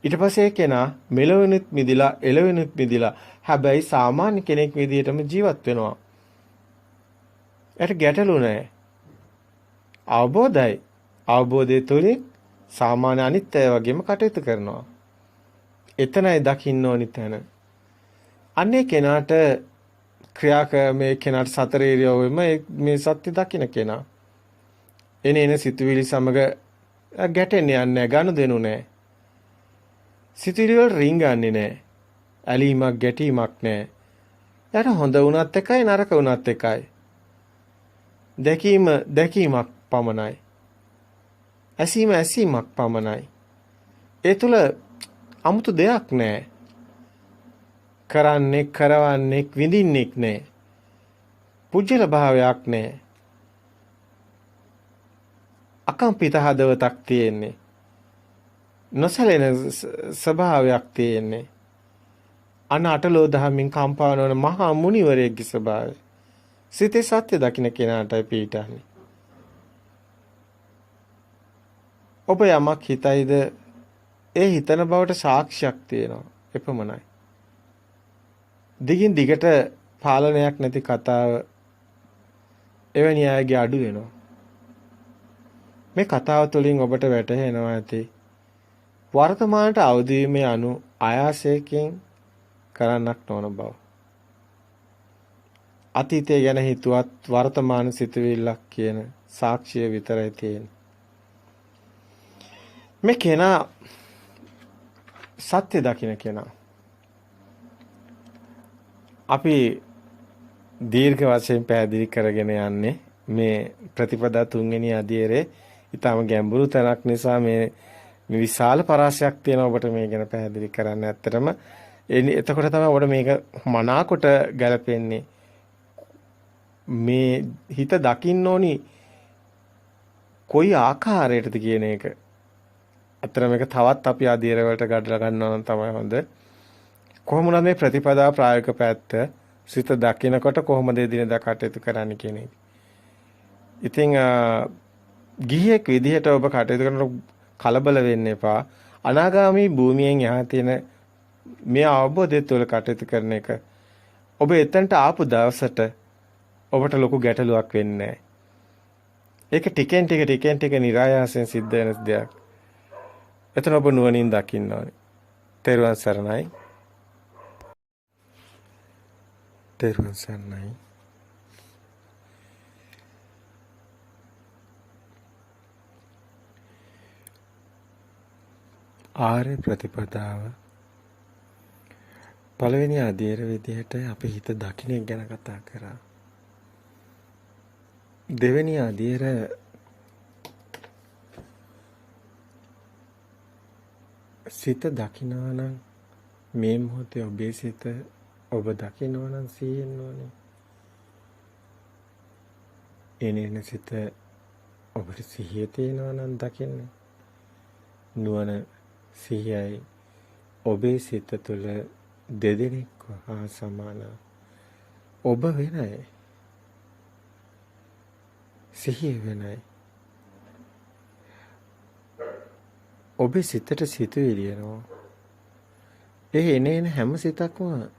ඊට පස්සේ කෙනා මෙලවෙනුත් මිදිලා එළවෙනුත් මිදිලා හැබැයි සාමාන්‍ය කෙනෙක් විදිහටම ජීවත් වෙනවා. ඒකට ගැටලු නැහැ. අවබෝධයි. අවබෝධය තුළින් සාමාන්‍ය අනිත් අය වගේම කටයුතු කරනවා. එතනයි දකින්න ඕනි තැන. අන්නේ කෙනාට මේ කෙනාට සතර ඉරියව්වෙම මේ සත්‍ය දකින්න කෙනා. එන සිතුවිලි සමග ගැටෙන්නේ නැහැ, ගනුදෙනු නැහැ. සිතුවිලි වල රිංගන්නේ නැහැ. ඇලීමක් ගැටීමක් නැහැ. යාට හොඳ වුණත් එකයි නරක වුණත් එකයි. දැකීමක් පමණයි. ඇසීමක් පමණයි. ඒ තුල 아무තු දෙයක් නැහැ. කරන්නේ, කරවන්නේ, විඳින්නෙක් නැහැ. පුජ්‍යල භාවයක් නැහැ. අකම්පිත හදවතක් තියෙන්නේ. නොසැලෙන ස්වභාවයක් තියෙන්නේ. අටලෝ දහමින් කම්පා නොවන මහා මුනිවරයෙක්ගේ ස්වභාවය. සිතේ සත්‍ය දකින්න කෙනාටයි පිටන්නේ. ඔබ යමක් හිතයිද ඒ හිතන බවට සාක්ෂියක් තියෙනවා. එපමණයි. දිගින් දිගට පාලනයක් නැති කතාව එවැනි අයගේ අඩු වෙනවා. මේ කතාව තුළින් ඔබට වැටහෙනවා ඇති වර්තමානට අවදි වීමේ ආයාසයෙන් කරන්නක් නොවන බව. අතීතය ගැන හිතුවත් වර්තමාන සිතුවිල්ලක් කියන සාක්ෂිය විතරයි තියෙන්නේ. මේ කෙනා සත්‍ය දකින්න කෙනා. අපි දීර්ඝ වශයෙන් පැහැදිලි කරගෙන යන්නේ මේ ප්‍රතිපදා තුන්වෙනි අධ්‍යයනයේ ඊටම ගැඹුරු තැනක් නිසා මේ විශාල පරාසයක් තියෙනවා ඔබට මේ ගැන පැහැදිලි කරන්න. ඇත්තටම එතකොට තමයි ඔබට මේක මනාකොට ගැලපෙන්නේ. මේ හිත දකින්න ඕනි කොයි ආකාරයටද කියන එක. අතන මේක තවත් අපි අධීර වලට ගඩලා ගන්නවා නම් තමයි හොඳ. කොහොමද මේ ප්‍රතිපදා ප්‍රායෝගික පැත්ත සිත දකිනකොට කොහොමද එදිනෙදා කටයුතු කරන්න කියන එක. ඉතින් ගිහියෙක් විදිහට ඔබ කටයුතු කරනකොට කලබල වෙන්න එපා. අනාගාමී භූමියෙන් යහා තියෙන මේ අවබෝධය තුළ කටයුතු කරන එක ඔබ එතනට ආපු දවසට ඔබට ලොකු ගැටලුවක් වෙන්නේ නැහැ. ඒක ටිකෙන් ටික નિરાයාසයෙන් සිද්ධ වෙන දෙයක්. එතන ඔබ නුවණින් දකින්න ඕනේ. තෙරුවන් සරණයි. තෙරුවන් සරණයි. ආර්ය ප්‍රතිපදාව පළවෙනි අධීර විදිහට අපි හිත දකින්න ගැන කතා කරා. දෙවෙනි අධීර සිත දකින්නවා නම් මේ මොහොතේ ඔබේ සිත ඔබ දකින්නවා නම් සිහියෙන් ඕනේ. එනේන සිත ඔබට සිහිය තියෙනවා නම් දකින්න. නුවණ සිහියයි ඔබේ සිත තුළ දෙදෙනෙක් හා සමාන. ඔබ වෙනයි. සිහිය වෙනයි. ඔබේ සිතට සිතුවිලි එනවා. ඒ එන හැම සිතක්ම